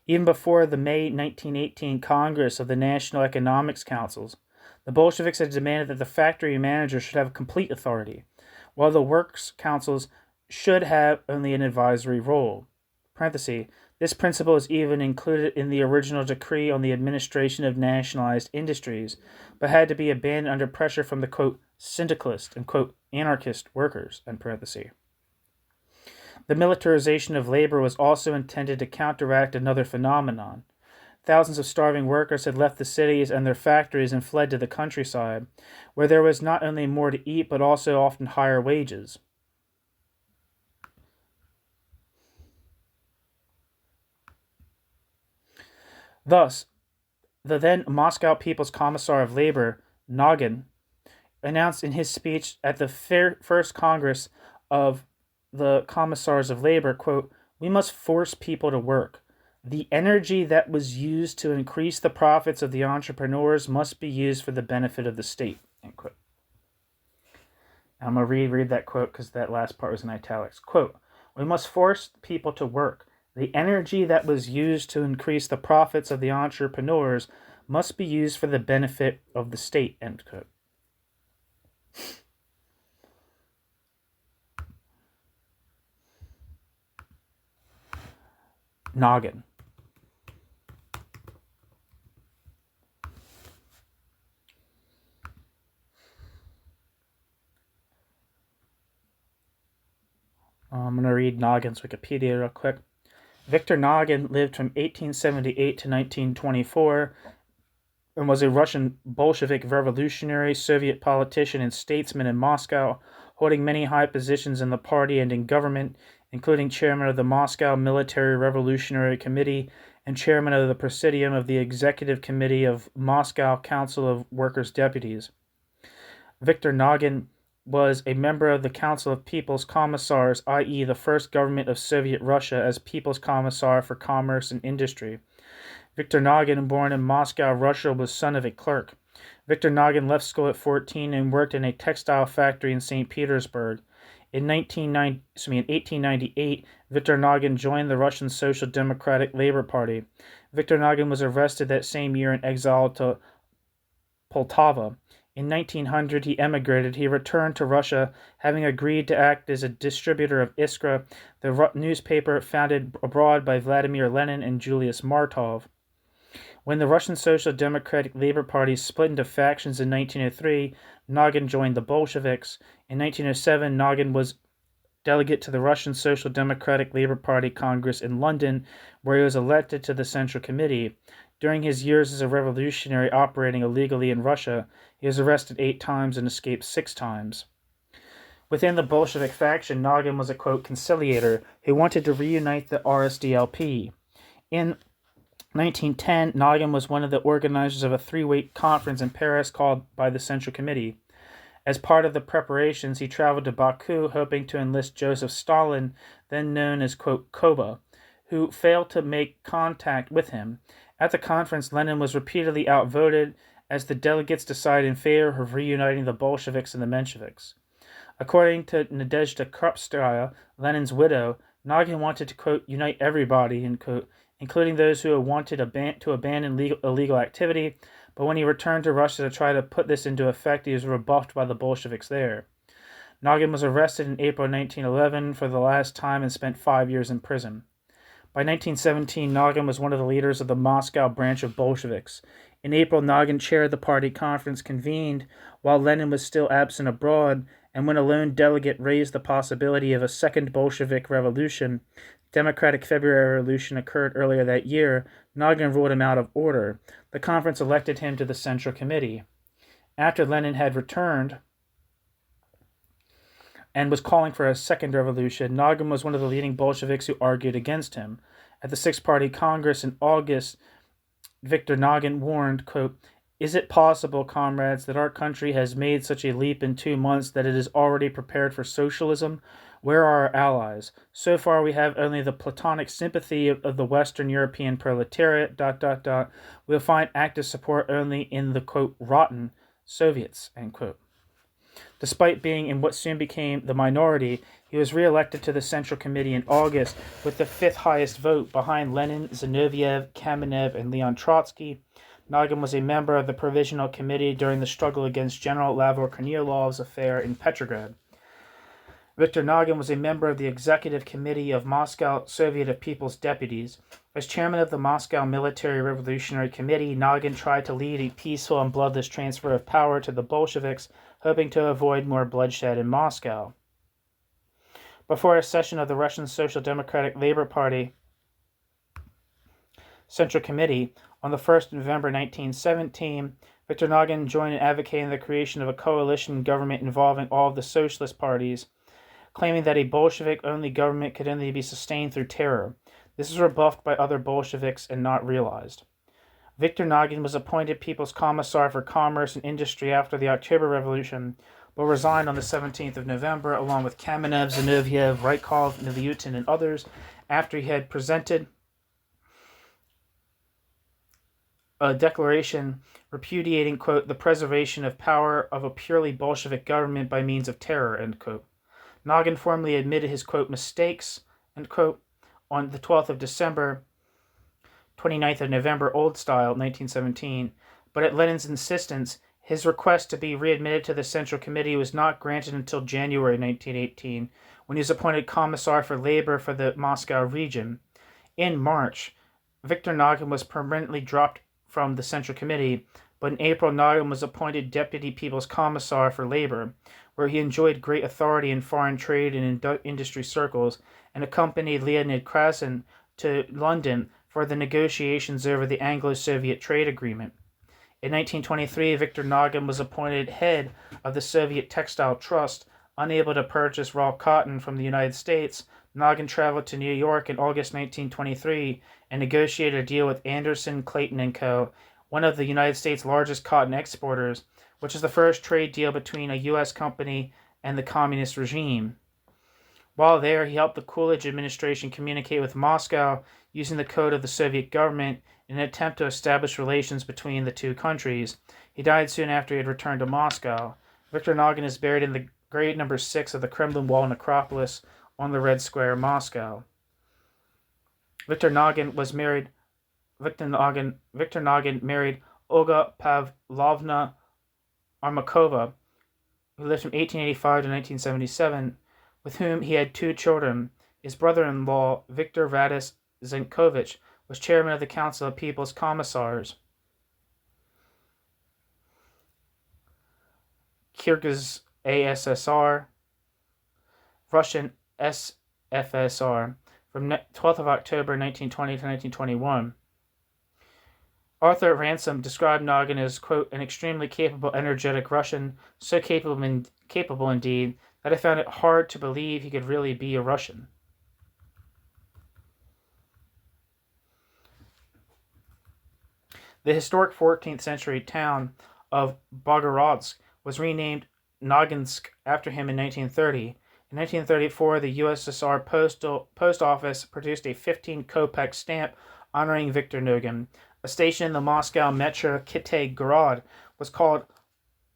Even before the May 1918 Congress of the National Economics Councils, the Bolsheviks had demanded that the factory manager should have complete authority, while the works councils should have only an advisory role. This principle is even included in the original decree on the administration of nationalized industries, but had to be abandoned under pressure from the, quote, syndicalist and, quote, anarchist workers, end parenthesis. The militarization of labor was also intended to counteract another phenomenon. Thousands of starving workers had left the cities and their factories and fled to the countryside, where there was not only more to eat but also often higher wages. Thus, the then Moscow People's Commissar of Labor, Nogin, announced in his speech at the first Congress of the Commissars of Labor, quote, "We must force people to work. The energy that was used to increase the profits of the entrepreneurs must be used for the benefit of the state," end quote. I'm going to reread that quote because that last part was in italics. Quote, "We must force people to work. The energy that was used to increase the profits of the entrepreneurs must be used for the benefit of the state," end quote. Noggin. I'm going to read Noggin's Wikipedia real quick. Viktor Noggin lived from 1878 to 1924 and was a Russian Bolshevik revolutionary, Soviet politician, and statesman in Moscow, holding many high positions in the party and in government, including chairman of the Moscow Military Revolutionary Committee and chairman of the Presidium of the Executive Committee of Moscow Council of Workers' Deputies. Viktor Noggin was a member of the Council of People's Commissars, i.e. the first government of Soviet Russia as People's Commissar for Commerce and Industry. Viktor Noggin, born in Moscow, Russia, was son of a clerk. Viktor Noggin left school at 14 and worked in a textile factory in St. Petersburg. In 1898, Viktor Noggin joined the Russian Social Democratic Labor Party. Viktor Noggin was arrested that same year and exiled to Poltava. In 1900, he emigrated. He returned to Russia, having agreed to act as a distributor of Iskra, the newspaper founded abroad by Vladimir Lenin and Julius Martov. When the Russian Social Democratic Labor Party split into factions in 1903, Noggin joined the Bolsheviks. In 1907, Noggin was delegate to the Russian Social Democratic Labor Party Congress in London, where he was elected to the Central Committee. During his years as a revolutionary operating illegally in Russia, he was arrested 8 times and escaped 6 times. Within the Bolshevik faction, Noggin was a, quote, conciliator who wanted to reunite the RSDLP. In 1910, Noggin was one of the organizers of a 3-week conference in Paris called by the Central Committee. As part of the preparations, he traveled to Baku, hoping to enlist Joseph Stalin, then known as, quote, Koba, who failed to make contact with him. At the conference, Lenin was repeatedly outvoted as the delegates decided in favor of reuniting the Bolsheviks and the Mensheviks. According to Nadezhda Krupskaya, Lenin's widow, Noggin wanted to, quote, unite everybody, end quote, including those who wanted to abandon illegal activity, but when he returned to Russia to try to put this into effect, he was rebuffed by the Bolsheviks there. Noggin was arrested in April 1911 for the last time and spent 5 years in prison. By 1917, Noggin was one of the leaders of the Moscow branch of Bolsheviks. In April, Noggin chaired the party conference convened while Lenin was still absent abroad, and when a lone delegate raised the possibility of a second Bolshevik revolution, Democratic February Revolution occurred earlier that year, Noggin ruled him out of order. The conference elected him to the Central Committee. After Lenin had returned and was calling for a second revolution, Noggin was one of the leading Bolsheviks who argued against him. At the Sixth Party Congress in August, Viktor Noggin warned, quote, "Is it possible, comrades, that our country has made such a leap in 2 months that it is already prepared for socialism? Where are our allies? So far we have only the platonic sympathy of the Western European proletariat, ... We'll find active support only in the, quote, rotten Soviets," end quote. Despite being in what soon became the minority, he was re-elected to the Central Committee in August with the 5th highest vote behind Lenin, Zinoviev, Kamenev, and Leon Trotsky. Noggin was a member of the Provisional Committee during the struggle against General Lavor Kornilov's affair in Petrograd. Viktor Noggin was a member of the Executive Committee of Moscow Soviet of People's Deputies. As chairman of the Moscow Military Revolutionary Committee, Noggin tried to lead a peaceful and bloodless transfer of power to the Bolsheviks, hoping to avoid more bloodshed in Moscow. Before a session of the Russian Social Democratic Labor Party Central Committee on the 1st of November 1917, Viktor Noggin joined in advocating the creation of a coalition government involving all of the socialist parties, claiming that a Bolshevik-only government could only be sustained through terror. This was rebuffed by other Bolsheviks and not realized. Viktor Nagin was appointed People's Commissar for Commerce and Industry after the October Revolution, but resigned on the 17th of November, along with Kamenev, Zinoviev, Rykov, Miliutin, and others, after he had presented a declaration repudiating, quote, the preservation of power of a purely Bolshevik government by means of terror, end quote. Nagin formally admitted his, quote, mistakes, end quote, on the 12th of December, 29th of November, Old Style, 1917, but at Lenin's insistence, his request to be readmitted to the Central Committee was not granted until January 1918, when he was appointed Commissar for Labor for the Moscow region. In March, Viktor Nagin was permanently dropped from the Central Committee, but in April, Nagin was appointed Deputy People's Commissar for Labor, where he enjoyed great authority in foreign trade and industry circles, and accompanied Leonid Krasin to London for the negotiations over the Anglo-Soviet trade agreement. In 1923, Viktor Nagin was appointed head of the Soviet Textile Trust. Unable to purchase raw cotton from the United States, Nagin traveled to New York in August 1923 and negotiated a deal with Anderson, Clayton & Co., one of the United States' largest cotton exporters, which is the first trade deal between a U.S. company and the communist regime. While there, he helped the Coolidge administration communicate with Moscow using the code of the Soviet government in an attempt to establish relations between the two countries. He died soon after he had returned to Moscow. Viktor Nagin is buried in the grade number 6 of the Kremlin Wall necropolis on the Red Square, Moscow. Viktor Nagin married Olga Pavlovna Armakova, who lived from 1885 to 1977, with whom he had 2 children. His brother-in-law, Viktor Radis Zenkovich, was chairman of the Council of People's Commissars. Kyrgyz ASSR, Russian SFSR, from 12th of October 1920 to 1921. Arthur Ransom described Nagin as, quote, an extremely capable, energetic Russian, so capable indeed that I found it hard to believe he could really be a Russian. The historic 14th century town of Bogorodsk was renamed Noginsk after him in 1930. In 1934, the USSR Post Office produced a 15 kopeck stamp honoring Viktor Nagin. A station in the Moscow Metro Kitay-Gorod was called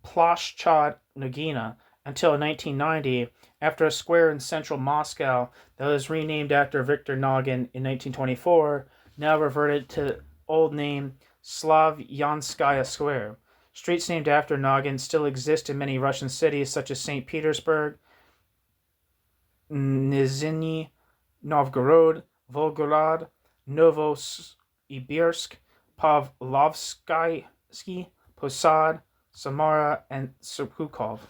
Plashchad Nagina until 1990, after a square in central Moscow that was renamed after Viktor Nagin in 1924 now reverted to old name Slavyanskaya Square. Streets named after Nagin still exist in many Russian cities such as St. Petersburg, Nizhny Novgorod, Volgograd, Novosibirsk, Pavlovsky, Posad, Samara, and Surpukov.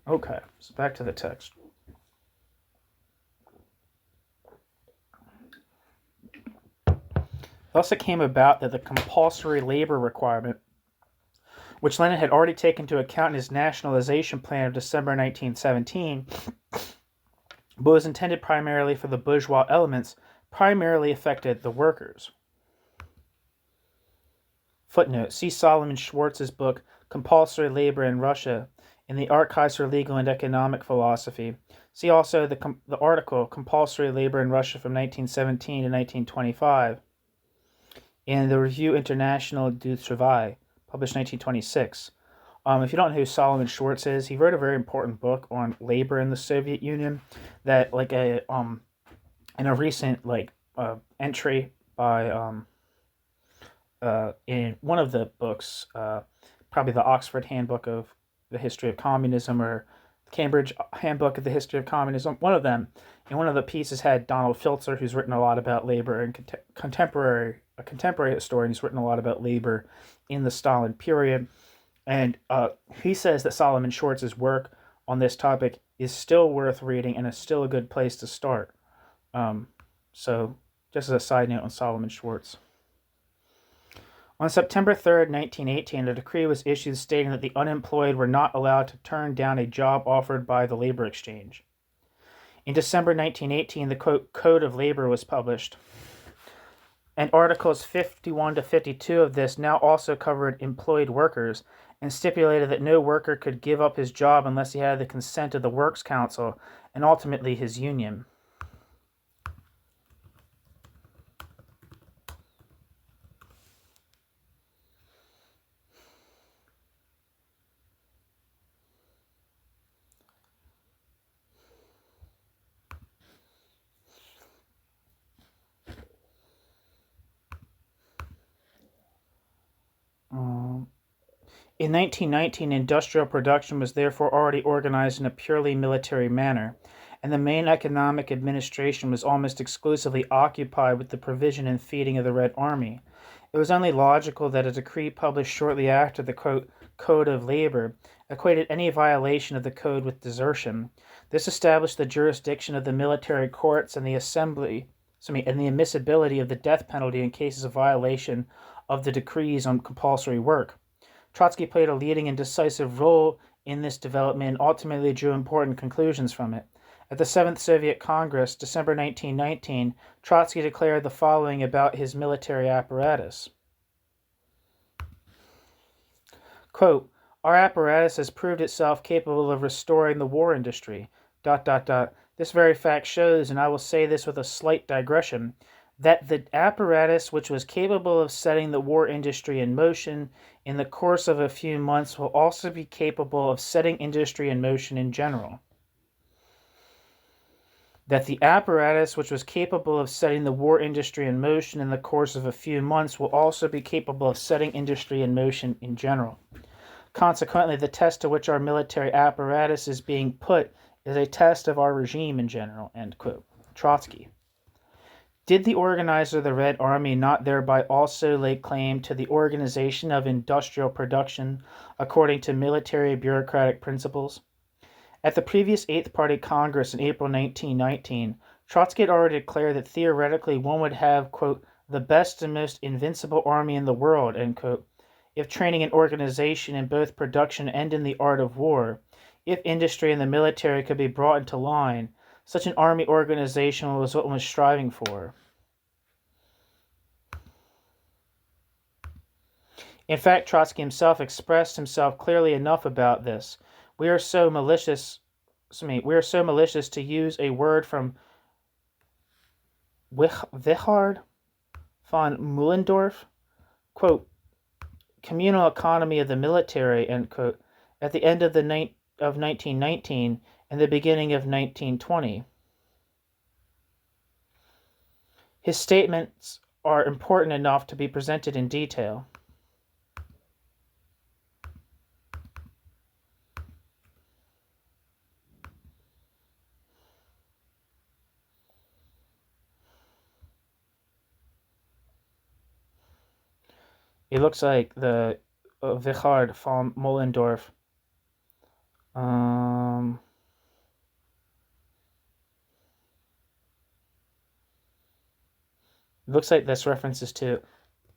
Okay, so back to the text. Thus it came about that the compulsory labor requirement, which Lenin had already taken into account in his nationalization plan of December 1917, but was intended primarily for the bourgeois elements, primarily affected the workers. Footnote: see Solomon Schwartz's book, Compulsory Labor in Russia, in the Archives for Legal and Economic Philosophy. See also the article, Compulsory Labor in Russia from 1917 to 1925, in the Revue Internationale du Travail, published 1926. If you don't know who Solomon Schwartz is, he wrote a very important book on labor in the Soviet Union that, in a recent entry by in one of the books, probably the Oxford Handbook of the History of Communism or Cambridge Handbook of the History of Communism, one of them, and one of the pieces had Donald Filzer, who's written a lot about labor, and a contemporary historian who's written a lot about labor in the Stalin period. And he says that Solomon Schwartz's work on this topic is still worth reading and is still a good place to start. So just as a side note on Solomon Schwartz. On September 3rd, 1918, a decree was issued stating that the unemployed were not allowed to turn down a job offered by the labor exchange. In December 1918, the Code of Labor was published, and Articles 51 to 52 of this now also covered employed workers and stipulated that no worker could give up his job unless he had the consent of the Works Council and ultimately his union. In 1919, industrial production was therefore already organized in a purely military manner, and the main economic administration was almost exclusively occupied with the provision and feeding of the Red Army. It was only logical that a decree published shortly after the Code of Labor equated any violation of the code with desertion. This established the jurisdiction of the military courts and the admissibility of the death penalty in cases of violation of the decrees on compulsory work. Trotsky played a leading and decisive role in this development and ultimately drew important conclusions from it. At the 7th Soviet Congress, December 1919, Trotsky declared the following about his military apparatus. Quote, "Our apparatus has proved itself capable of restoring the war industry. ... This very fact shows, and I will say this with a slight digression, that the apparatus which was capable of setting the war industry in motion in the course of a few months will also be capable of setting industry in motion in general. That the apparatus which was capable of setting the war industry in motion in the course of a few months will also be capable of setting industry in motion in general. Consequently, the test to which our military apparatus is being put is a test of our regime in general." End quote. Trotsky. Did the organizer of the Red Army not thereby also lay claim to the organization of industrial production according to military bureaucratic principles? At the previous Eighth Party Congress in April 1919, Trotsky had already declared that theoretically one would have, quote, "the best and most invincible army in the world," end quote, if training and organization in both production and in the art of war, if industry and the military could be brought into line, such an army organization was what one was striving for. In fact, Trotsky himself expressed himself clearly enough about this. We are so malicious to use a word from Richard von Muhlendorf, quote, "communal economy of the military," end quote, at the end of 1919 and the beginning of 1920. His statements are important enough to be presented in detail. It looks like the Richard von Muhlendorf. It looks like this references to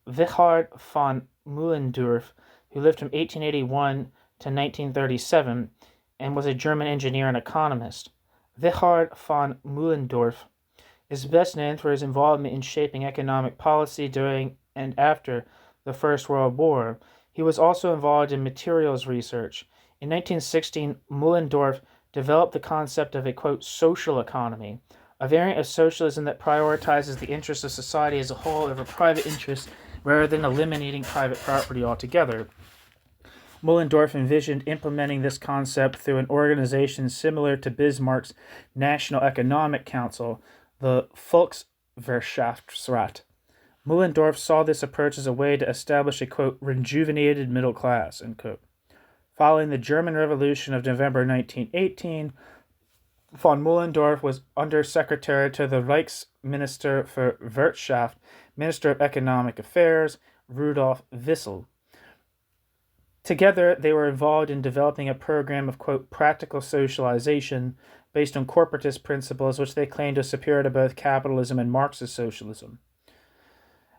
Richard von Muhlendorf, who lived from 1881 to 1937 and was a German engineer and economist. Richard von Muhlendorf is best known for his involvement in shaping economic policy during and after the First World War. He was also involved in materials research. In 1916, Muhlendorf developed the concept of a, quote, social economy, a variant of socialism that prioritizes the interests of society as a whole over private interests rather than eliminating private property altogether. Muhlendorf envisioned implementing this concept through an organization similar to Bismarck's National Economic Council, the Volkswirtschaftsrat. Muhlendorf saw this approach as a way to establish a, quote, rejuvenated middle class, end quote. Following the German Revolution of November 1918, von Muhlendorf was Undersecretary to the Reichsminister for Wirtschaft, Minister of Economic Affairs, Rudolf Wissel. Together, they were involved in developing a program of, quote, practical socialization based on corporatist principles which they claimed was superior to both capitalism and Marxist socialism.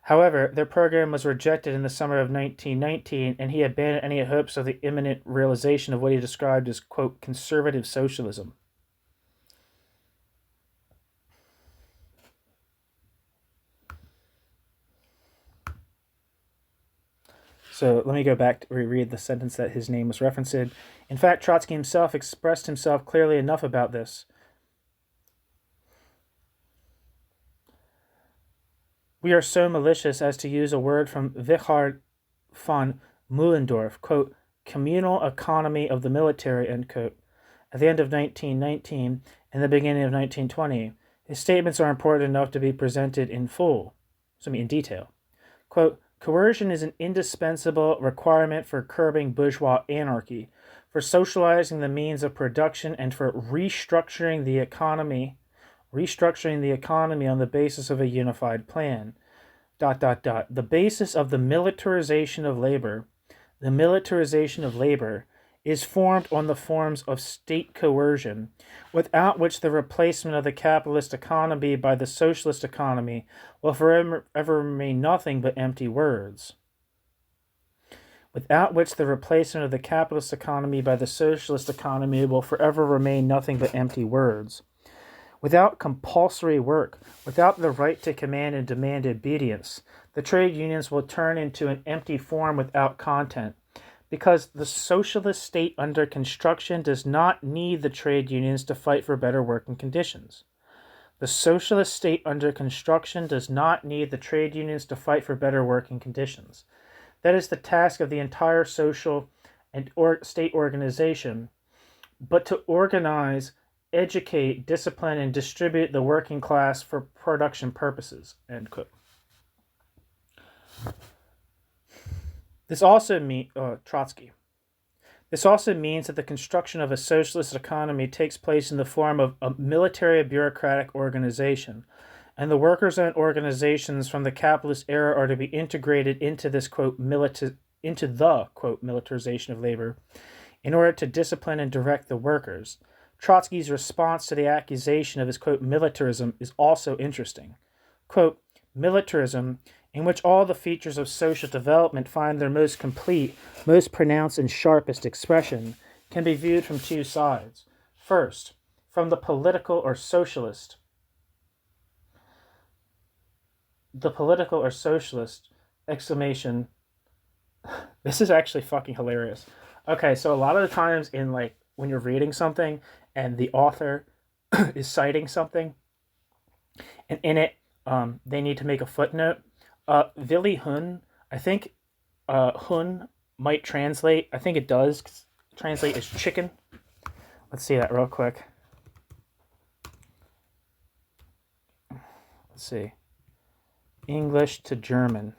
However, their program was rejected in the summer of 1919, and he abandoned any hopes of the imminent realization of what he described as, quote, conservative socialism. So let me go back to reread the sentence that his name was referenced in. In fact, Trotsky himself expressed himself clearly enough about this. We are so malicious as to use a word from Richard von Muhlendorf, quote, communal economy of the military, end quote, at the end of 1919 and the beginning of 1920. His statements are important enough to be presented in full, in detail. Quote, coercion is an indispensable requirement for curbing bourgeois anarchy, for socializing the means of production, and for restructuring the economy on the basis of a unified plan. ... The basis of the militarization of labor is formed on the forms of state coercion, without which the replacement of the capitalist economy by the socialist economy will forever remain nothing but empty words. Without which the replacement of the capitalist economy by the socialist economy will forever remain nothing but empty words. Without compulsory work, without the right to command and demand obedience, the trade unions will turn into an empty form without content, because the socialist state under construction does not need the trade unions to fight for better working conditions. The socialist state under construction does not need the trade unions to fight for better working conditions. That is the task of the entire social and state organization, but to organize, educate, discipline, and distribute the working class for production purposes, end quote. This also means Trotsky. This also means that the construction of a socialist economy takes place in the form of a military bureaucratic organization, and the workers-owned organizations from the capitalist era are to be integrated into this quote militarization of labor in order to discipline and direct the workers. Trotsky's response to the accusation of his quote militarism is also interesting. Quote, militarism, in which all the features of social development find their most complete, most pronounced, and sharpest expression, can be viewed from two sides. First, from the political or socialist. The political or socialist exclamation. This is actually fucking hilarious. Okay, so a lot of the times in when you're reading something and the author is citing something, and in it they need to make a footnote. Willy Huhn, I think Huhn might translate. I think it does translate as chicken. Let's see that real quick. Let's see. English to German.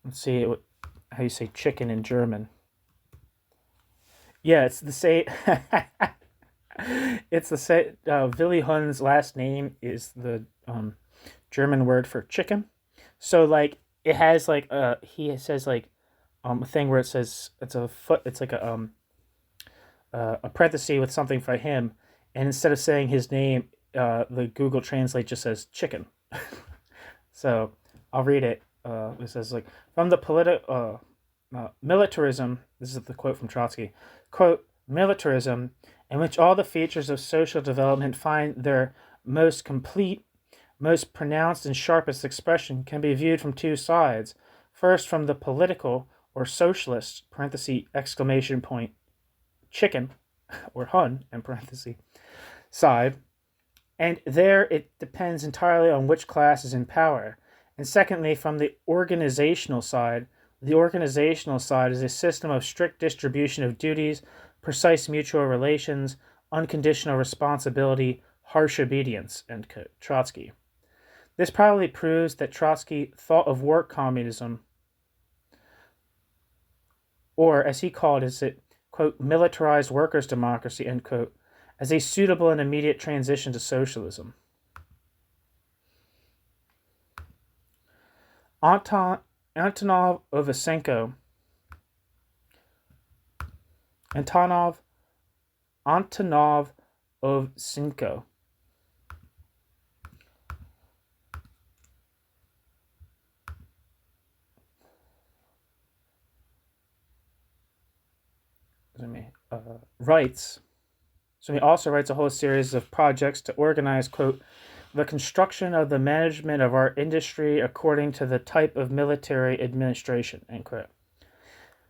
Let's see how you say chicken in German. Yeah, it's the same. It's the same. Willy Huhn's last name is the German word for chicken. So it has he says a thing where it says it's a foot. It's like a parenthesis with something for him, and instead of saying his name, the Google Translate just says chicken. So I'll read it. It says from the militarism. This is the quote from Trotsky. Quote, militarism, in which all the features of social development find their most complete, most pronounced, and sharpest expression, can be viewed from two sides. First, from the political or socialist exclamation point chicken or Hun in parentheses side, and there it depends entirely on which class is in power. And secondly, from the organizational side. The organizational side is a system of strict distribution of duties, precise mutual relations, unconditional responsibility, harsh obedience, end quote. Trotsky. This probably proves that Trotsky thought of work communism, or as he called it, quote, militarized workers' democracy, end quote, as a suitable and immediate transition to socialism. Antonov Ovsenko writes, so he also writes a whole series of projects to organize, quote, the construction of the management of our industry according to the type of military administration, end quote.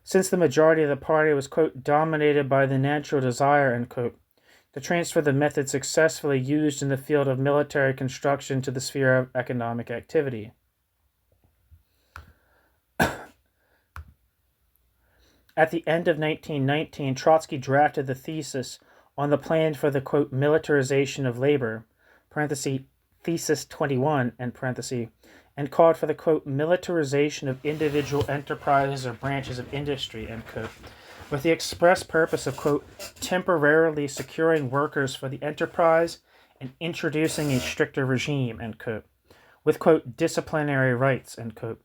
Since the majority of the party was, quote, dominated by the natural desire, end quote, to transfer the method successfully used in the field of military construction to the sphere of economic activity. At the end of 1919, Trotsky drafted the thesis on the plan for the, quote, militarization of labor, parenthesis, thesis 21, end parenthesis, and called for the, quote, militarization of individual enterprises or branches of industry, end quote, with the express purpose of, quote, temporarily securing workers for the enterprise and introducing a stricter regime, end quote, with, quote, disciplinary rights, end quote.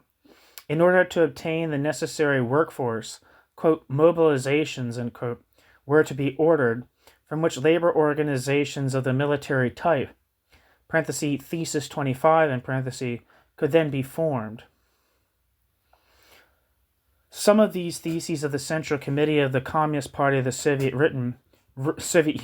In order to obtain the necessary workforce, quote, mobilizations, end quote, were to be ordered, from which labor organizations of the military type, parenthesis, thesis 25, end parenthesis, could then be formed. Some of these theses of the Central Committee of the Communist Party of the Soviet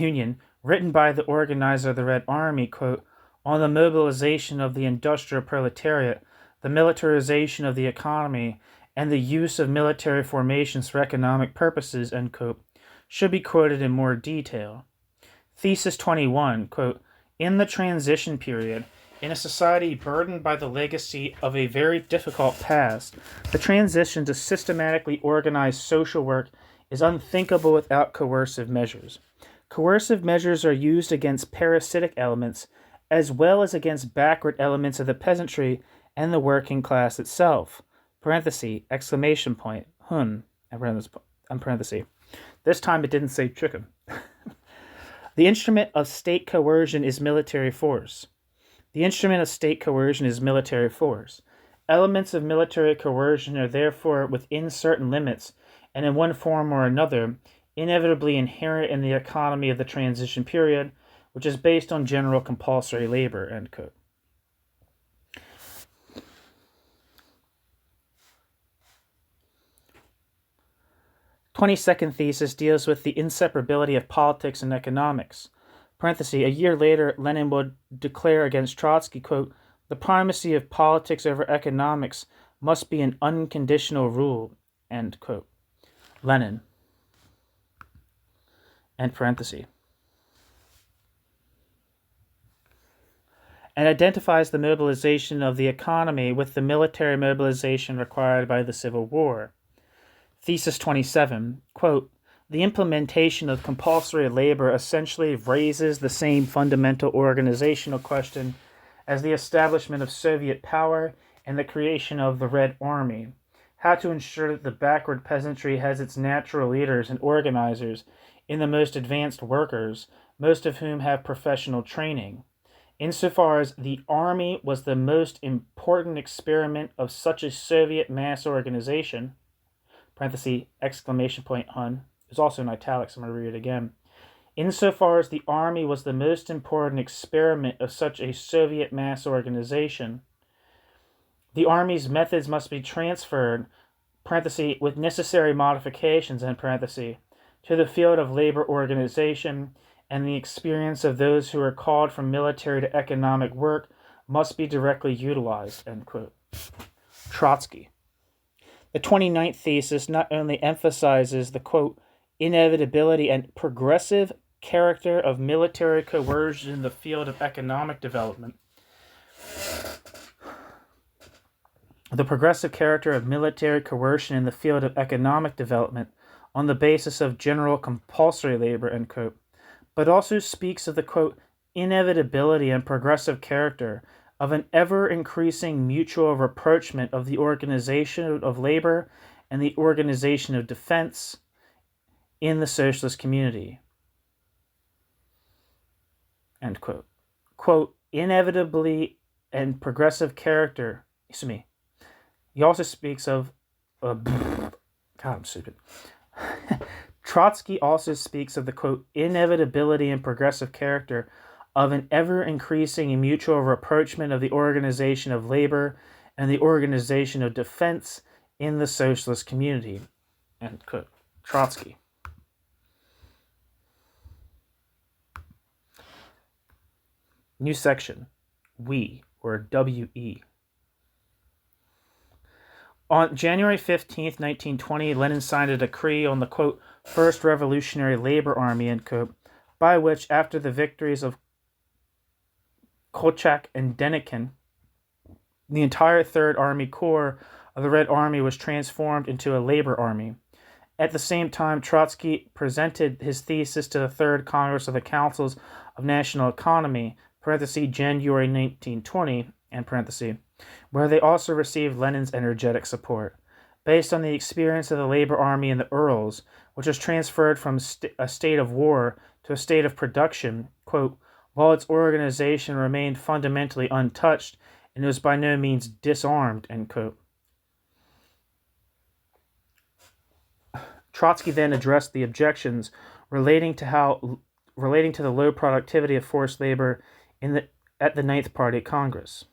Union, written by the organizer of the Red Army, quote, on the mobilization of the industrial proletariat, the militarization of the economy, and the use of military formations for economic purposes, end quote, should be quoted in more detail. Thesis 21, quote, in the transition period, in a society burdened by the legacy of a very difficult past, the transition to systematically organized social work is unthinkable without coercive measures. Coercive measures are used against parasitic elements as well as against backward elements of the peasantry and the working class itself. Parenthesis, exclamation point, Huhn, parenthesis. This time it didn't say chicken. The instrument of state coercion is military force. The instrument of state coercion is military force. Elements of military coercion are therefore within certain limits, and in one form or another, inevitably inherent in the economy of the transition period, which is based on general compulsory labor, end quote. The 22nd thesis deals with the inseparability of politics and economics. Parenthesis, a year later, Lenin would declare against Trotsky, quote, the primacy of politics over economics must be an unconditional rule, end quote. Lenin, end parenthesis. And identifies the mobilization of the economy with the military mobilization required by the Civil War. Thesis 27, quote, the implementation of compulsory labor essentially raises the same fundamental organizational question as the establishment of Soviet power and the creation of the Red Army. How to ensure that the backward peasantry has its natural leaders and organizers in the most advanced workers, most of whom have professional training. Insofar as the army was the most important experiment of such a Soviet mass organization, parenthesis, exclamation point, Huhn, is also in italics, I'm going to read it again. Insofar as the army was the most important experiment of such a Soviet mass organization, the army's methods must be transferred, parenthesis, with necessary modifications, end parenthesis, to the field of labor organization, and the experience of those who are called from military to economic work must be directly utilized, end quote. Trotsky. The 29th thesis not only emphasizes the, quote, inevitability and progressive character of military coercion in the field of economic development, the progressive character of military coercion in the field of economic development on the basis of general compulsory labor, end quote, but also speaks of the, quote, inevitability and progressive character of an ever-increasing mutual rapprochement of the organization of labor and the organization of defense in the socialist community, end quote. Quote, inevitably and progressive character, he also speaks of, God, I'm stupid. Trotsky also speaks of the, quote, inevitability and progressive character of an ever-increasing and mutual rapprochement of the organization of labor and the organization of defense in the socialist community, end quote. Trotsky. New section, we, or WE. On January 15th, 1920, Lenin signed a decree on the, quote, First Revolutionary Labor Army, end quote, by which, after the victories of Kolchak and Denikin, the entire Third Army Corps of the Red Army was transformed into a labor army. At the same time, Trotsky presented his thesis to the Third Congress of the Councils of National Economy, January 1920, where they also received Lenin's energetic support. Based on the experience of the labor army in the Urals, which was transferred from a state of war to a state of production, quote, while its organization remained fundamentally untouched and was by no means disarmed, end quote. Trotsky then addressed the objections relating to the low productivity of forced labor at the Ninth Party Congress.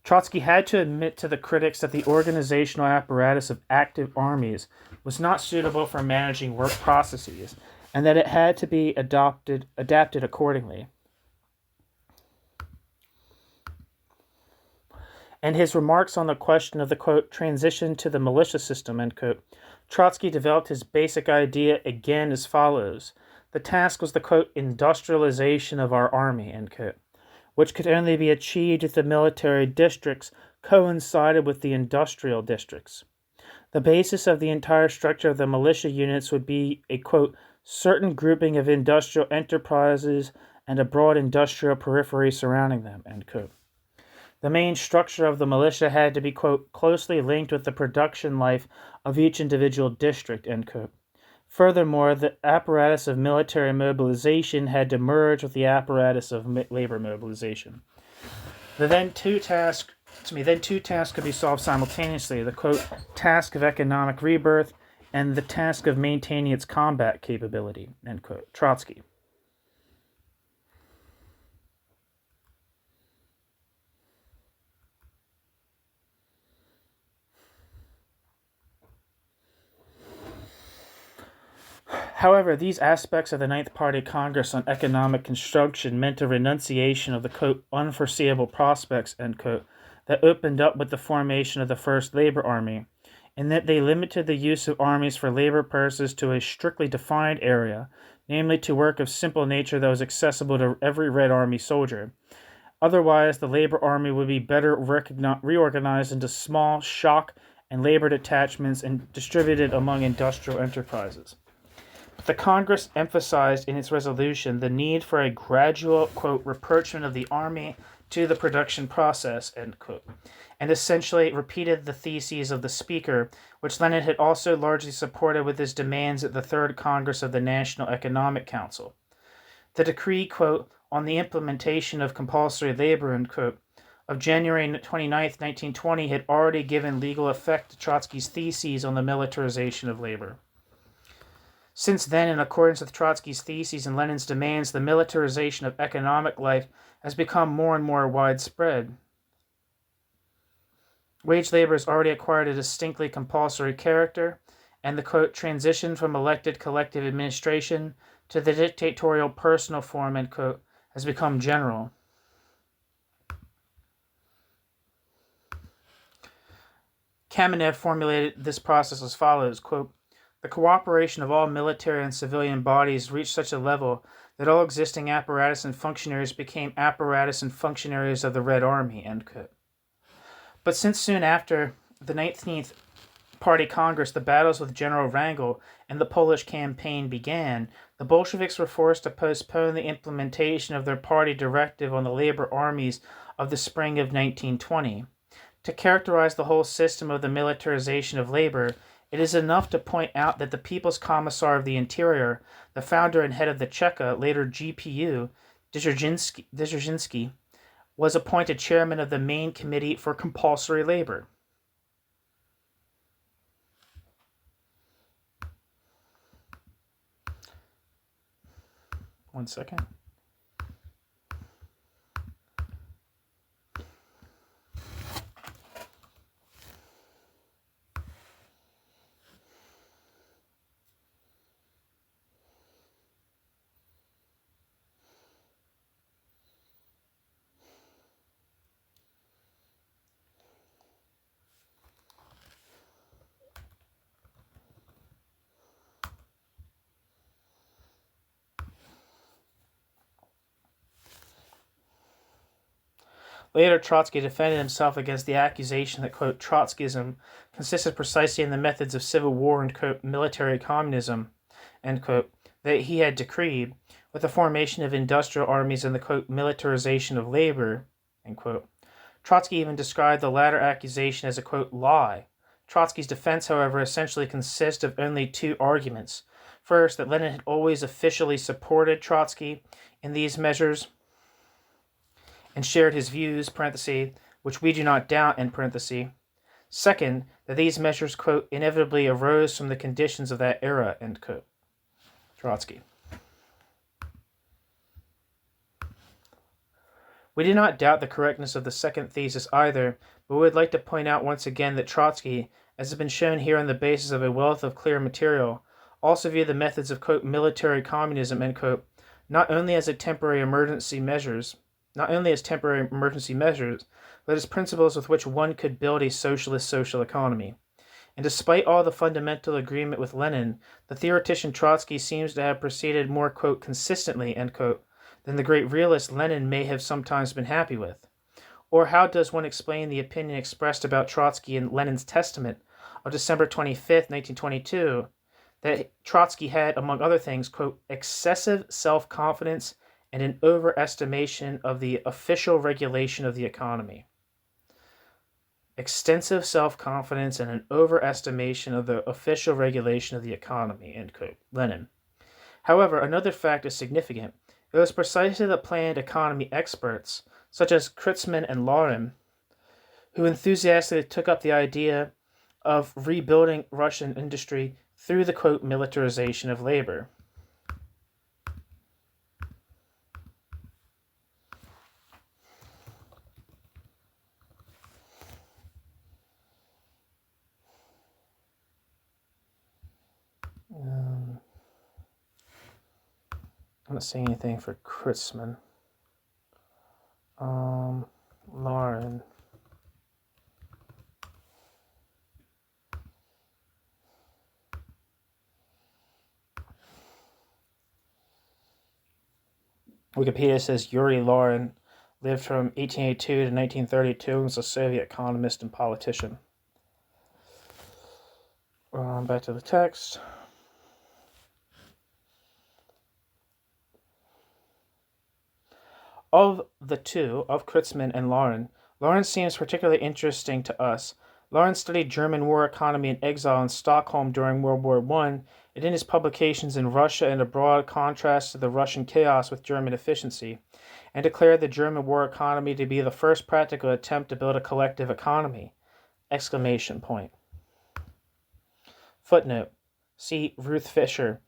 Trotsky had to admit to the critics that the organizational apparatus of active armies was not suitable for managing work processes, and that it had to be adapted accordingly. And his remarks on the question of the, quote, transition to the militia system, end quote, Trotsky developed his basic idea again as follows. The task was the, quote, industrialization of our army, end quote, which could only be achieved if the military districts coincided with the industrial districts. The basis of the entire structure of the militia units would be a, quote, certain grouping of industrial enterprises and a broad industrial periphery surrounding them, end quote. The main structure of the militia had to be, quote, closely linked with the production life of each individual district, end quote. Furthermore, the apparatus of military mobilization had to merge with the apparatus of labor mobilization. Then two tasks could be solved simultaneously, the, quote, task of economic rebirth and the task of maintaining its combat capability, end quote. Trotsky. However, these aspects of the Ninth Party Congress on economic construction meant a renunciation of the, quote, unforeseeable prospects, end quote, that opened up with the formation of the First Labor Army, and that they limited the use of armies for labor purposes to a strictly defined area, namely to work of simple nature that was accessible to every Red Army soldier. Otherwise, the labor army would be better reorganized into small shock and labor detachments and distributed among industrial enterprises. The Congress emphasized in its resolution the need for a gradual, quote, rapprochement of the army to the production process, end quote, and essentially repeated the theses of the Speaker, which Lenin had also largely supported with his demands at the Third Congress of the National Economic Council. The decree, quote, on the implementation of compulsory labor, end quote, of January 29th, 1920 had already given legal effect to Trotsky's theses on the militarization of labor. Since then, in accordance with Trotsky's theses and Lenin's demands, the militarization of economic life has become more and more widespread. Wage labor has already acquired a distinctly compulsory character, and the, quote, transition from elected collective administration to the dictatorial personal form, end quote, has become general. Kamenev formulated this process as follows, quote, the cooperation of all military and civilian bodies reached such a level that all existing apparatus and functionaries became apparatus and functionaries of the Red Army, end quote. But since soon after the 19th Party Congress, the battles with General Wrangel and the Polish campaign began, the Bolsheviks were forced to postpone the implementation of their party directive on the labor armies of the spring of 1920. To characterize the whole system of the militarization of labor, it is enough to point out that the People's Commissar of the Interior, the founder and head of the Cheka, later GPU, Dzerzhinsky, was appointed chairman of the main committee for compulsory labor. One second. Later, Trotsky defended himself against the accusation that, quote, Trotskyism consisted precisely in the methods of civil war and, quote, military communism, end quote, that he had decreed, with the formation of industrial armies and the, quote, militarization of labor, end quote. Trotsky even described the latter accusation as a, quote, lie. Trotsky's defense, however, essentially consists of only two arguments. First, that Lenin had always officially supported Trotsky in these measures and shared his views, parenthesis, which we do not doubt, end parenthesis. Second, that these measures, quote, inevitably arose from the conditions of that era, end quote. Trotsky. We do not doubt the correctness of the second thesis either, but we would like to point out once again that Trotsky, as has been shown here on the basis of a wealth of clear material, also viewed the methods of, quote, military communism, end quote, not only as temporary emergency measures, but as principles with which one could build a socialist social economy. And despite all the fundamental agreement with Lenin, the theoretician Trotsky seems to have proceeded more, quote, consistently, end quote, than the great realist Lenin may have sometimes been happy with. Or how does one explain the opinion expressed about Trotsky in Lenin's testament of December 25th, 1922, that Trotsky had, among other things, quote, excessive self-confidence and an overestimation of the official regulation of the economy. Extensive self-confidence and an overestimation of the official regulation of the economy, end quote, Lenin. However, another fact is significant. It was precisely the planned economy experts, such as Kreutzmann and Lahren, who enthusiastically took up the idea of rebuilding Russian industry through the, quote, militarization of labor. I'm not seeing anything for Kreutzmann. Lahren. Wikipedia says Yuri Lahren lived from 1882 to 1932 and was a Soviet economist and politician. Back to the text. Of the two, of Kreutzmann and Lahren, Lahren seems particularly interesting to us. Lahren studied German war economy in exile in Stockholm during World War I, and in his publications in Russia and abroad contrasted the Russian chaos with German efficiency, and declared the German war economy to be the first practical attempt to build a collective economy! Exclamation point. Footnote. See Ruth Fischer,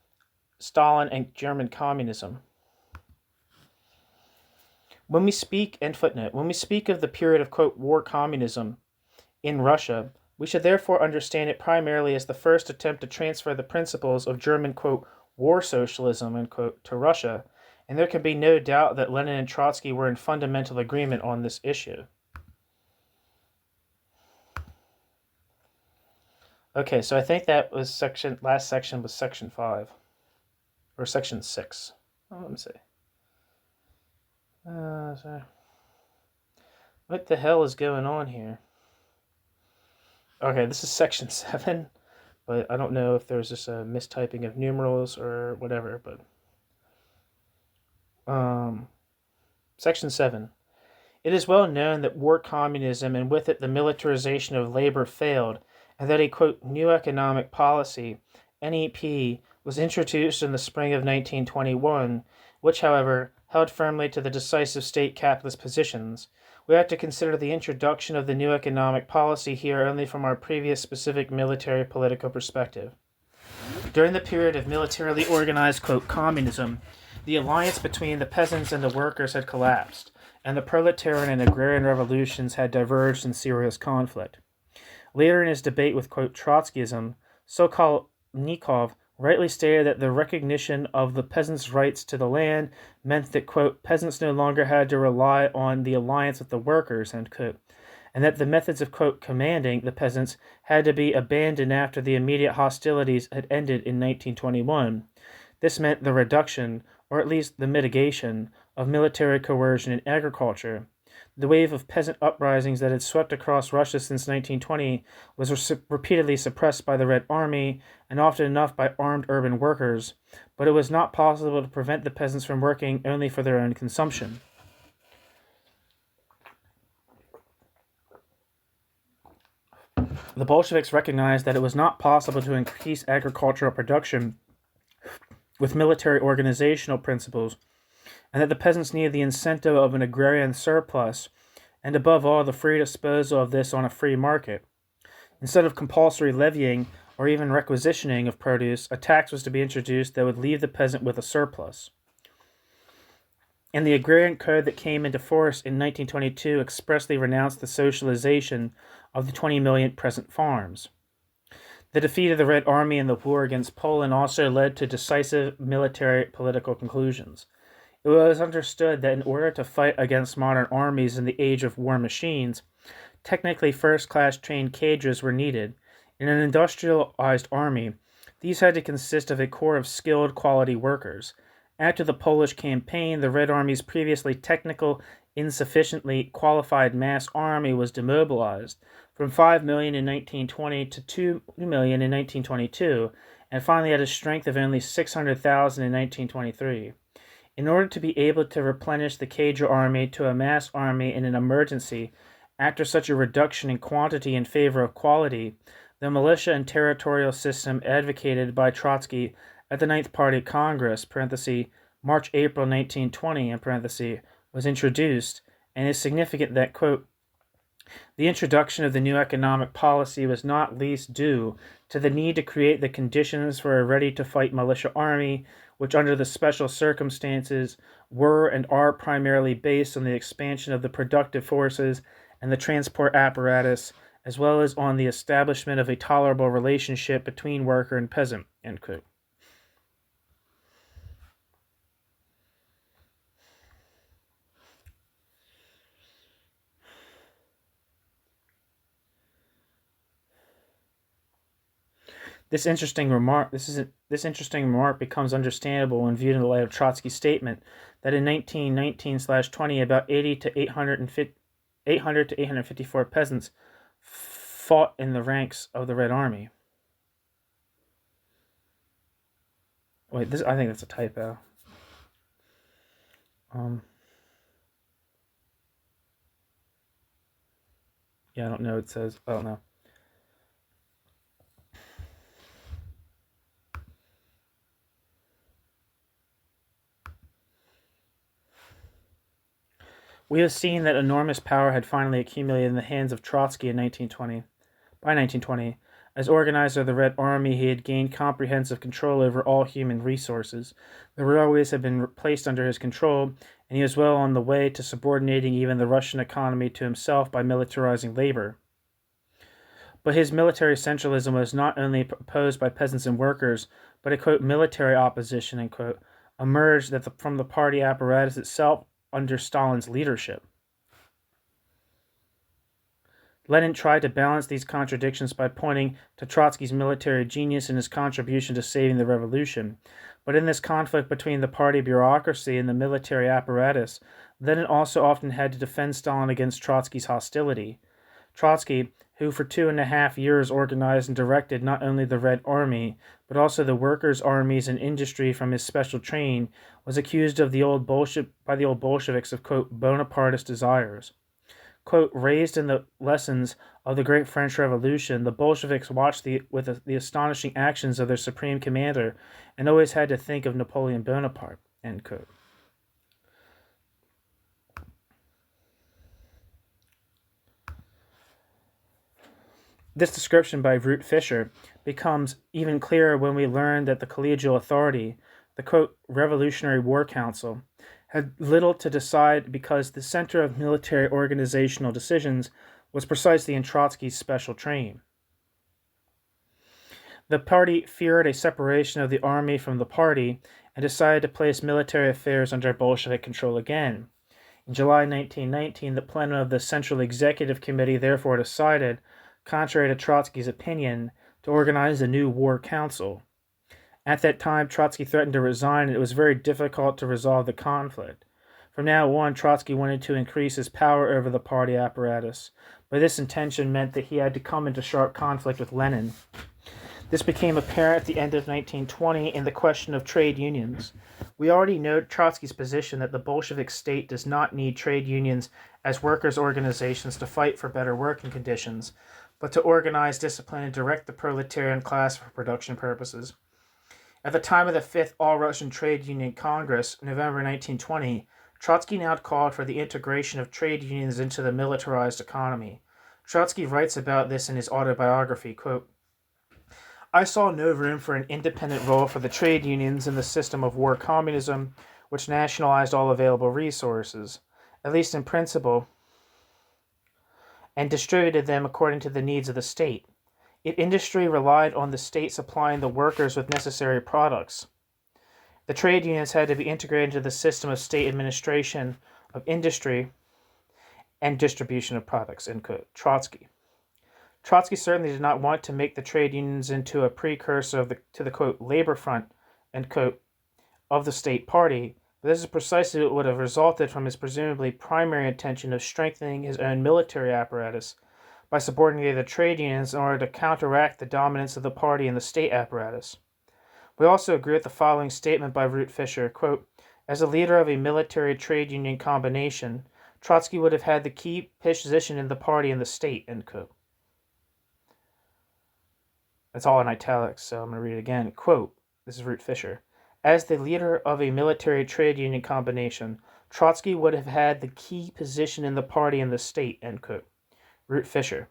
Stalin and German Communism. When we speak of the period of, quote, war communism in Russia, we should therefore understand it primarily as the first attempt to transfer the principles of German, quote, war socialism, end quote, to Russia, and there can be no doubt that Lenin and Trotsky were in fundamental agreement on this issue. Okay, so I think that was last section was section 5, or section 6. Oh, let me see. Sorry. What the hell is going on here? Okay, this is section 7, but I don't know if there's just a mistyping of numerals or whatever, but section 7. It is well known that war communism and with it the militarization of labor failed, and that a, quote, new economic policy, NEP, was introduced in the spring of 1921, which, however, held firmly to the decisive state capitalist positions. We have to consider the introduction of the new economic policy here only from our previous specific military political perspective. During the period of militarily organized, quote, communism, the alliance between the peasants and the workers had collapsed, and the proletarian and agrarian revolutions had diverged in serious conflict. Later in his debate with, quote, Trotskyism, Sokolnikov rightly stated that the recognition of the peasants' rights to the land meant that, quote, peasants no longer had to rely on the alliance with the workers, end quote, and that the methods of, quote, commanding the peasants had to be abandoned after the immediate hostilities had ended in 1921. This meant the reduction, or at least the mitigation, of military coercion in agriculture. The wave of peasant uprisings that had swept across Russia since 1920 was repeatedly suppressed by the Red Army, and often enough by armed urban workers, but it was not possible to prevent the peasants from working only for their own consumption. The Bolsheviks recognized that it was not possible to increase agricultural production with military organizational principles, and that the peasants needed the incentive of an agrarian surplus, and above all, the free disposal of this on a free market. Instead of compulsory levying or even requisitioning of produce, a tax was to be introduced that would leave the peasant with a surplus. And the agrarian code that came into force in 1922 expressly renounced the socialization of the 20 million present farms. The defeat of the Red Army in the war against Poland also led to decisive military political conclusions. It was understood that in order to fight against modern armies in the age of war machines, technically first-class trained cadres were needed. In an industrialized army, these had to consist of a corps of skilled quality workers. After the Polish campaign, the Red Army's previously technical, insufficiently qualified mass army was demobilized from 5 million in 1920 to 2 million in 1922, and finally had a strength of only 600,000 in 1923. In order to be able to replenish the cadre army to a mass army in an emergency, after such a reduction in quantity in favor of quality, the militia and territorial system advocated by Trotsky at the Ninth Party Congress (March-April 1920) was introduced, and it is significant that, quote, the introduction of the new economic policy was not least due to the need to create the conditions for a ready-to-fight militia army, which under the special circumstances were and are primarily based on the expansion of the productive forces and the transport apparatus, as well as on the establishment of a tolerable relationship between worker and peasant, end quote. This interesting remark becomes understandable when viewed in the light of Trotsky's statement that in 1919/20 about 800 to 854 peasants fought in the ranks of the Red Army. Wait, I think that's a typo. Yeah, I don't know. It says, I don't know. We have seen that enormous power had finally accumulated in the hands of Trotsky in 1920. By 1920, as organizer of the Red Army, he had gained comprehensive control over all human resources. The railways had been placed under his control, and he was well on the way to subordinating even the Russian economy to himself by militarizing labor. But his military centralism was not only opposed by peasants and workers, but a, quote, military opposition, end quote, emerged from the party apparatus itself under Stalin's leadership. Lenin tried to balance these contradictions by pointing to Trotsky's military genius and his contribution to saving the revolution. But in this conflict between the party bureaucracy and the military apparatus, Lenin also often had to defend Stalin against Trotsky's hostility. Trotsky, who for 2.5 years organized and directed not only the Red Army, but also the workers' armies and industry from his special train, was accused of by the old Bolsheviks of, quote, Bonapartist desires. Quote, raised in the lessons of the Great French Revolution, the Bolsheviks watched the astonishing actions of their supreme commander and always had to think of Napoleon Bonaparte, end quote. This description by Ruth Fisher becomes even clearer when we learn that the collegial authority, the, quote, Revolutionary War Council, had little to decide because the center of military organizational decisions was precisely in Trotsky's special train. The party feared a separation of the army from the party and decided to place military affairs under Bolshevik control again. In July 1919, the plenum of the Central Executive Committee therefore decided, contrary to Trotsky's opinion, to organize a new war council. At that time, Trotsky threatened to resign, and it was very difficult to resolve the conflict. From now on, Trotsky wanted to increase his power over the party apparatus, but this intention meant that he had to come into sharp conflict with Lenin. This became apparent at the end of 1920 in the question of trade unions. We already know Trotsky's position that the Bolshevik state does not need trade unions as workers' organizations to fight for better working conditions, but to organize, discipline, and direct the proletarian class for production purposes. At the time of the Fifth All-Russian Trade Union Congress, November 1920, Trotsky now called for the integration of trade unions into the militarized economy. Trotsky writes about this in his autobiography, quote, "I saw no room for an independent role for the trade unions in the system of war communism, which nationalized all available resources, at least in principle, and distributed them according to the needs of the state. If industry relied on the state supplying the workers with necessary products, the trade unions had to be integrated into the system of state administration of industry and distribution of products," end quote. Trotsky. Trotsky certainly did not want to make the trade unions into a precursor to the, quote, labor front, end quote, of the state party, but this is precisely what would have resulted from his presumably primary intention of strengthening his own military apparatus by subordinating the trade unions in order to counteract the dominance of the party in the state apparatus. We also agree with the following statement by Ruth Fisher, quote, "As a leader of a military trade union combination, Trotsky would have had the key position in the party and the state," end quote. That's all in italics, so I'm going to read it again. Quote, this is Ruth Fisher. "As the leader of a military trade union combination, Trotsky would have had the key position in the party and the state," end quote. Ruth Fisher.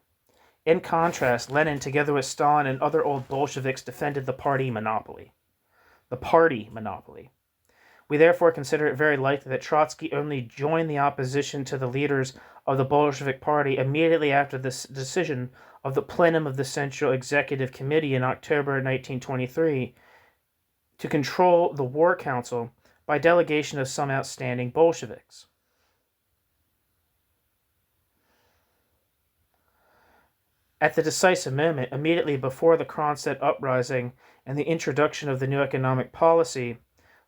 In contrast, Lenin, together with Stalin and other old Bolsheviks, defended the party monopoly. The party monopoly. We therefore consider it very likely that Trotsky only joined the opposition to the leaders of the Bolshevik Party immediately after the decision of the plenum of the Central Executive Committee in October 1923 to control the War Council by delegation of some outstanding Bolsheviks. At the decisive moment, immediately before the Kronstadt uprising and the introduction of the new economic policy,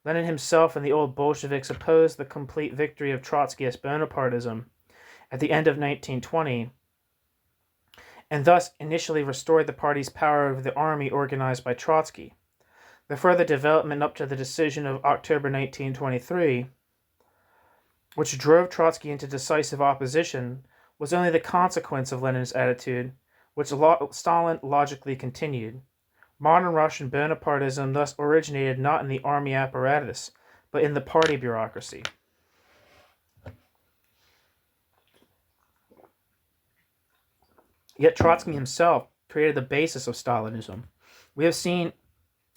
Lenin himself and the old Bolsheviks opposed the complete victory of Trotskyist Bonapartism at the end of 1920, and thus initially restored the party's power over the army organized by Trotsky. The further development up to the decision of October 1923, which drove Trotsky into decisive opposition, was only the consequence of Lenin's attitude, which Stalin logically continued. Modern Russian Bonapartism thus originated not in the army apparatus, but in the party bureaucracy. Yet Trotsky himself created the basis of Stalinism. We have seen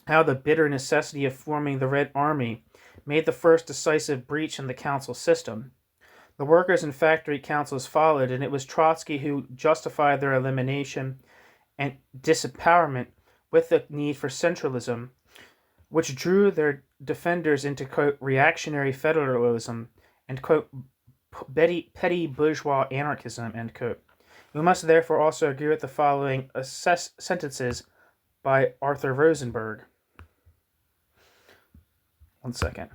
how the bitter necessity of forming the Red Army made the first decisive breach in the council system. The workers and factory councils followed, and it was Trotsky who justified their elimination and disempowerment with the need for centralism, which drew their defenders into, quote, reactionary federalism and, quote, petty bourgeois anarchism, end quote. We must therefore also agree with the following sentences by Arthur Rosenberg. One second.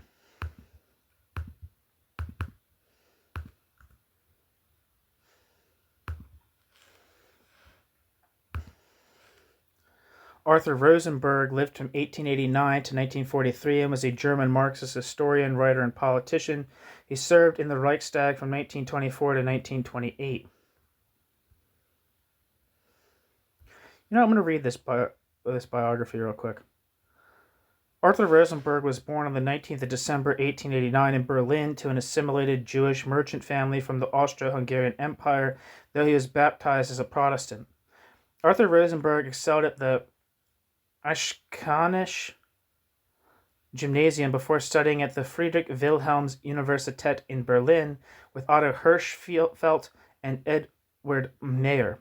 Arthur Rosenberg lived from 1889 to 1943 and was a German Marxist historian, writer, and politician. He served in the Reichstag from 1924 to 1928. I'm going to read this biography real quick. Arthur Rosenberg was born on the 19th of December 1889 in Berlin to an assimilated Jewish merchant family from the Austro-Hungarian Empire, though he was baptized as a Protestant. Arthur Rosenberg excelled at the Ashkanisch Gymnasium before studying at the Friedrich Wilhelms Universität in Berlin with Otto Hirschfeld and Edward Mayer.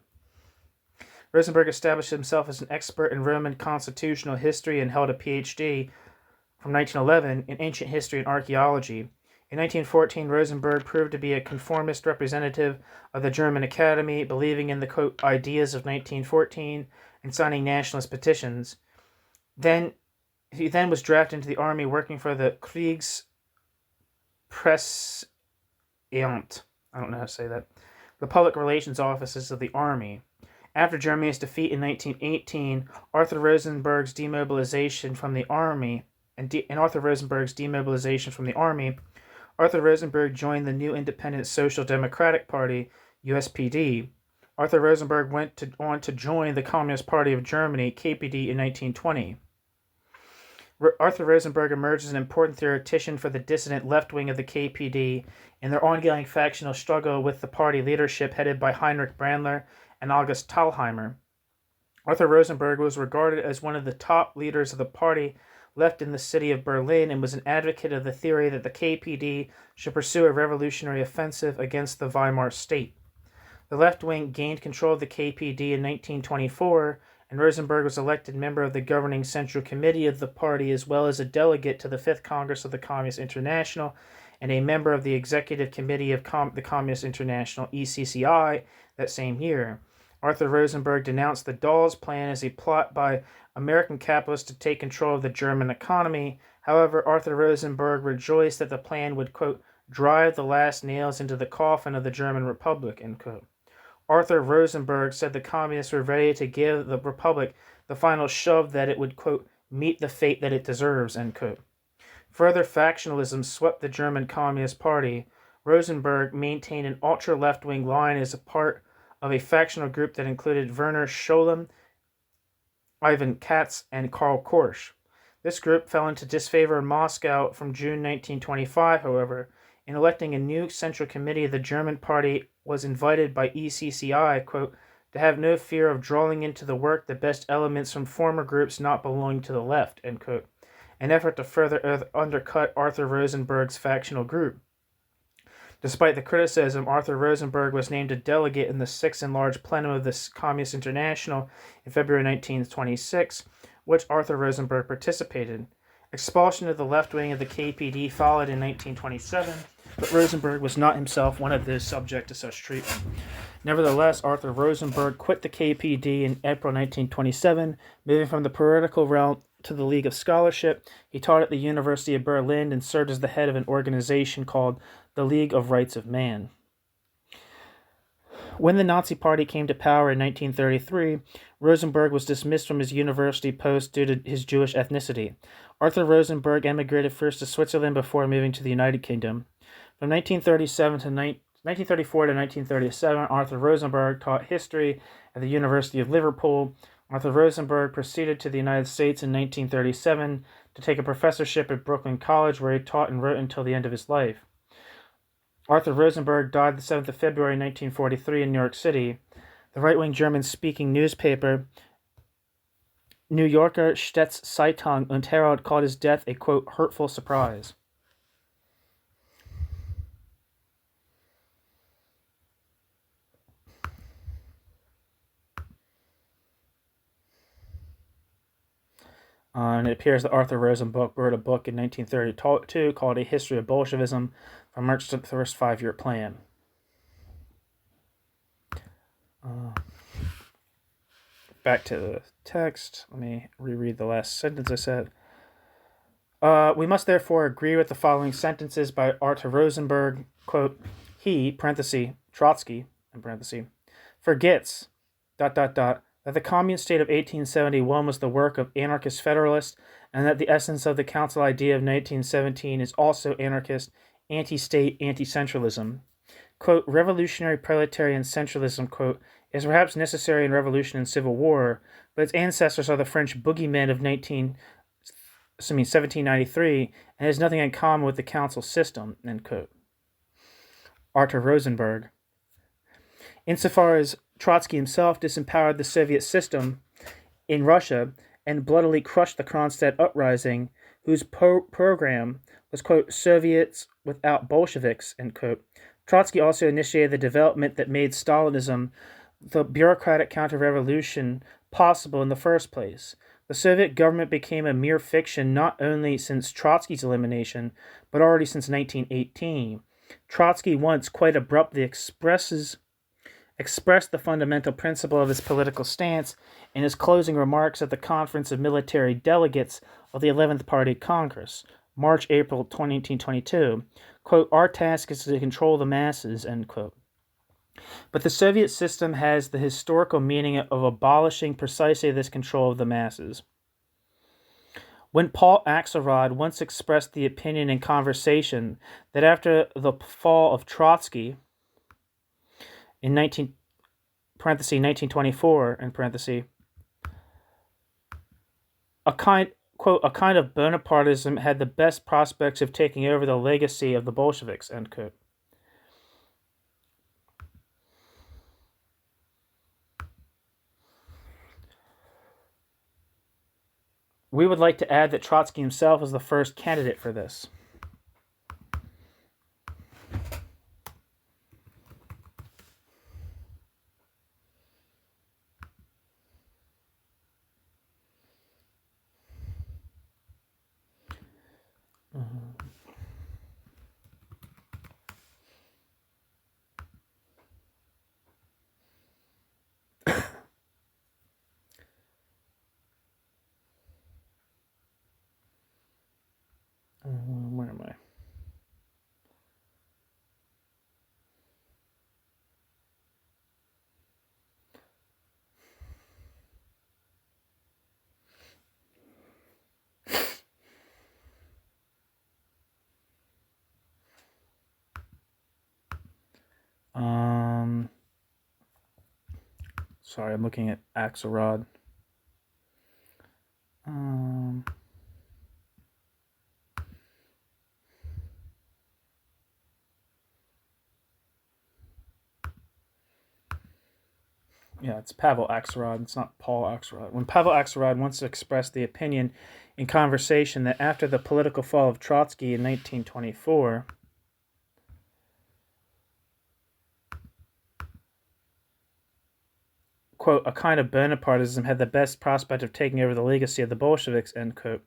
Rosenberg established himself as an expert in Roman constitutional history and held a Ph.D. from 1911 in ancient history and archaeology. In 1914, Rosenberg proved to be a conformist representative of the German Academy, believing in the, quote, ideas of 1914 and signing nationalist petitions. He then was drafted into the army, working for the Kriegspressedienst Amt. I don't know how to say that. The public relations offices of the army. After Germany's defeat in 1918, Arthur Rosenberg's demobilization from the army, Arthur Rosenberg joined the new independent Social Democratic Party, USPD. Arthur Rosenberg went on to join the Communist Party of Germany, KPD, in 1920. Arthur Rosenberg emerged as an important theoretician for the dissident left wing of the KPD in their ongoing factional struggle with the party leadership headed by Heinrich Brandler and August Thalheimer. Arthur Rosenberg was regarded as one of the top leaders of the party left in the city of Berlin and was an advocate of the theory that the KPD should pursue a revolutionary offensive against the Weimar state. The left wing gained control of the KPD in 1924, and Rosenberg was elected member of the governing Central Committee of the party as well as a delegate to the Fifth Congress of the Communist International and a member of the Executive Committee of the Communist International, ECCI, that same year. Arthur Rosenberg denounced the Dawes Plan as a plot by American capitalists to take control of the German economy. However, Arthur Rosenberg rejoiced that the plan would, quote, drive the last nails into the coffin of the German Republic, end quote. Arthur Rosenberg said the communists were ready to give the Republic the final shove that it would, quote, meet the fate that it deserves, end quote. Further factionalism swept the German Communist Party. Rosenberg maintained an ultra-left-wing line as a part of a factional group that included Werner Scholem, Ivan Katz, and Karl Korsch. This group fell into disfavor in Moscow from June 1925, however. In electing a new Central Committee, the German Party was invited by ECCI, quote, to have no fear of drawing into the work the best elements from former groups not belonging to the left, end quote, an effort to further undercut Arthur Rosenberg's factional group. Despite the criticism, Arthur Rosenberg was named a delegate in the Sixth Enlarged Plenum of the Communist International in February 1926, which Arthur Rosenberg participated. Expulsion of the left wing of the KPD followed in 1927, but Rosenberg was not himself one of those subject to such treatment. Nevertheless, Arthur Rosenberg quit the KPD in April 1927, moving from the political realm to the League of Scholarship. He taught at the University of Berlin and served as the head of an organization called the League of Rights of Man. When the Nazi Party came to power in 1933, Rosenberg was dismissed from his university post due to his Jewish ethnicity. Arthur Rosenberg emigrated first to Switzerland before moving to the United Kingdom. From 1934 to 1937, Arthur Rosenberg taught history at the University of Liverpool. Arthur Rosenberg proceeded to the United States in 1937 to take a professorship at Brooklyn College, where he taught and wrote until the end of his life. Arthur Rosenberg died the 7th of February 1943 in New York City. The right-wing German-speaking newspaper New Yorker Städteszeitung und Herald called his death a, quote, hurtful surprise. And it appears that Arthur Rosenberg wrote a book in 1932 called A History of Bolshevism from Marx's first five-year plan. Back to the text. Let me reread the last sentence I said. We must therefore agree with the following sentences by Arthur Rosenberg. Quote, he, parenthesis, Trotsky, in parenthesis, forgets, ... that the communist state of 1871 was the work of anarchist federalists, and that the essence of the council idea of 1917 is also anarchist, anti-state, anti-centralism. Quote, revolutionary proletarian centralism, quote, is perhaps necessary in revolution and civil war, but its ancestors are the French boogeymen of 1793, and has nothing in common with the council system, end quote. Arthur Rosenberg. Insofar as Trotsky himself disempowered the Soviet system in Russia and bloodily crushed the Kronstadt uprising, whose program was, quote, Soviets without Bolsheviks, end quote, Trotsky also initiated the development that made Stalinism, the bureaucratic counter-revolution, possible in the first place. The Soviet government became a mere fiction not only since Trotsky's elimination, but already since 1918. Trotsky once quite abruptly expressed the fundamental principle of his political stance in his closing remarks at the Conference of Military Delegates of the 11th Party Congress. March, April 1922, quote, "Our task is to control the masses," end quote. But the Soviet system has the historical meaning of abolishing precisely this control of the masses. When Paul Axelrod once expressed the opinion in conversation that after the fall of Trotsky in 1924, a kind of Bonapartism had the best prospects of taking over the legacy of the Bolsheviks, end quote. We would like to add that Trotsky himself was the first candidate for this. Where am I? Sorry, I'm looking at Axelrod. Yeah, it's Pavel Axelrod. It's not Paul Axelrod. When Pavel Axelrod once expressed the opinion in conversation that after the political fall of Trotsky in 1924, quote, "a kind of Bonapartism had the best prospect of taking over the legacy of the Bolsheviks," end quote.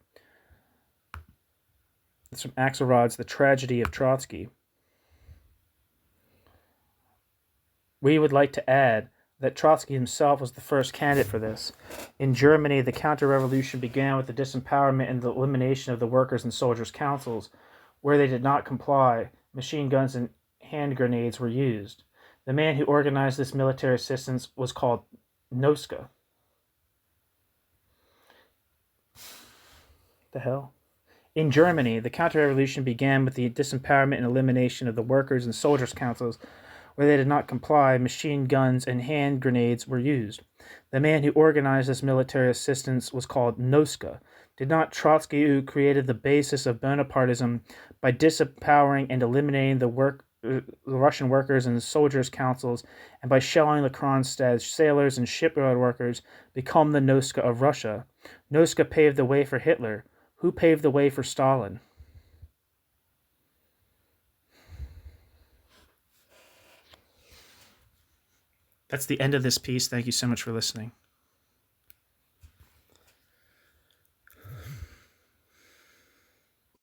It's from Axelrod's The Tragedy of Trotsky. We would like to add that Trotsky himself was the first candidate for this. In Germany, the counter-revolution began with the disempowerment and the elimination of the workers' and soldiers' councils. Where they did not comply, machine guns and hand grenades were used. The man who organized this military assistance was called Noska. The hell? In Germany, the counter-revolution began with the disempowerment and elimination of the workers' and soldiers' councils. Where they did not comply, machine guns and hand grenades were used. The man who organized this military assistance was called Noska. Did not Trotsky, who created the basis of Bonapartism by disempowering and eliminating the Russian workers and soldiers' councils, and by shelling the Kronstadt sailors and shipyard workers, become the Noska of Russia? Noska paved the way for Hitler. Who paved the way for Stalin? That's the end of this piece. Thank you so much for listening.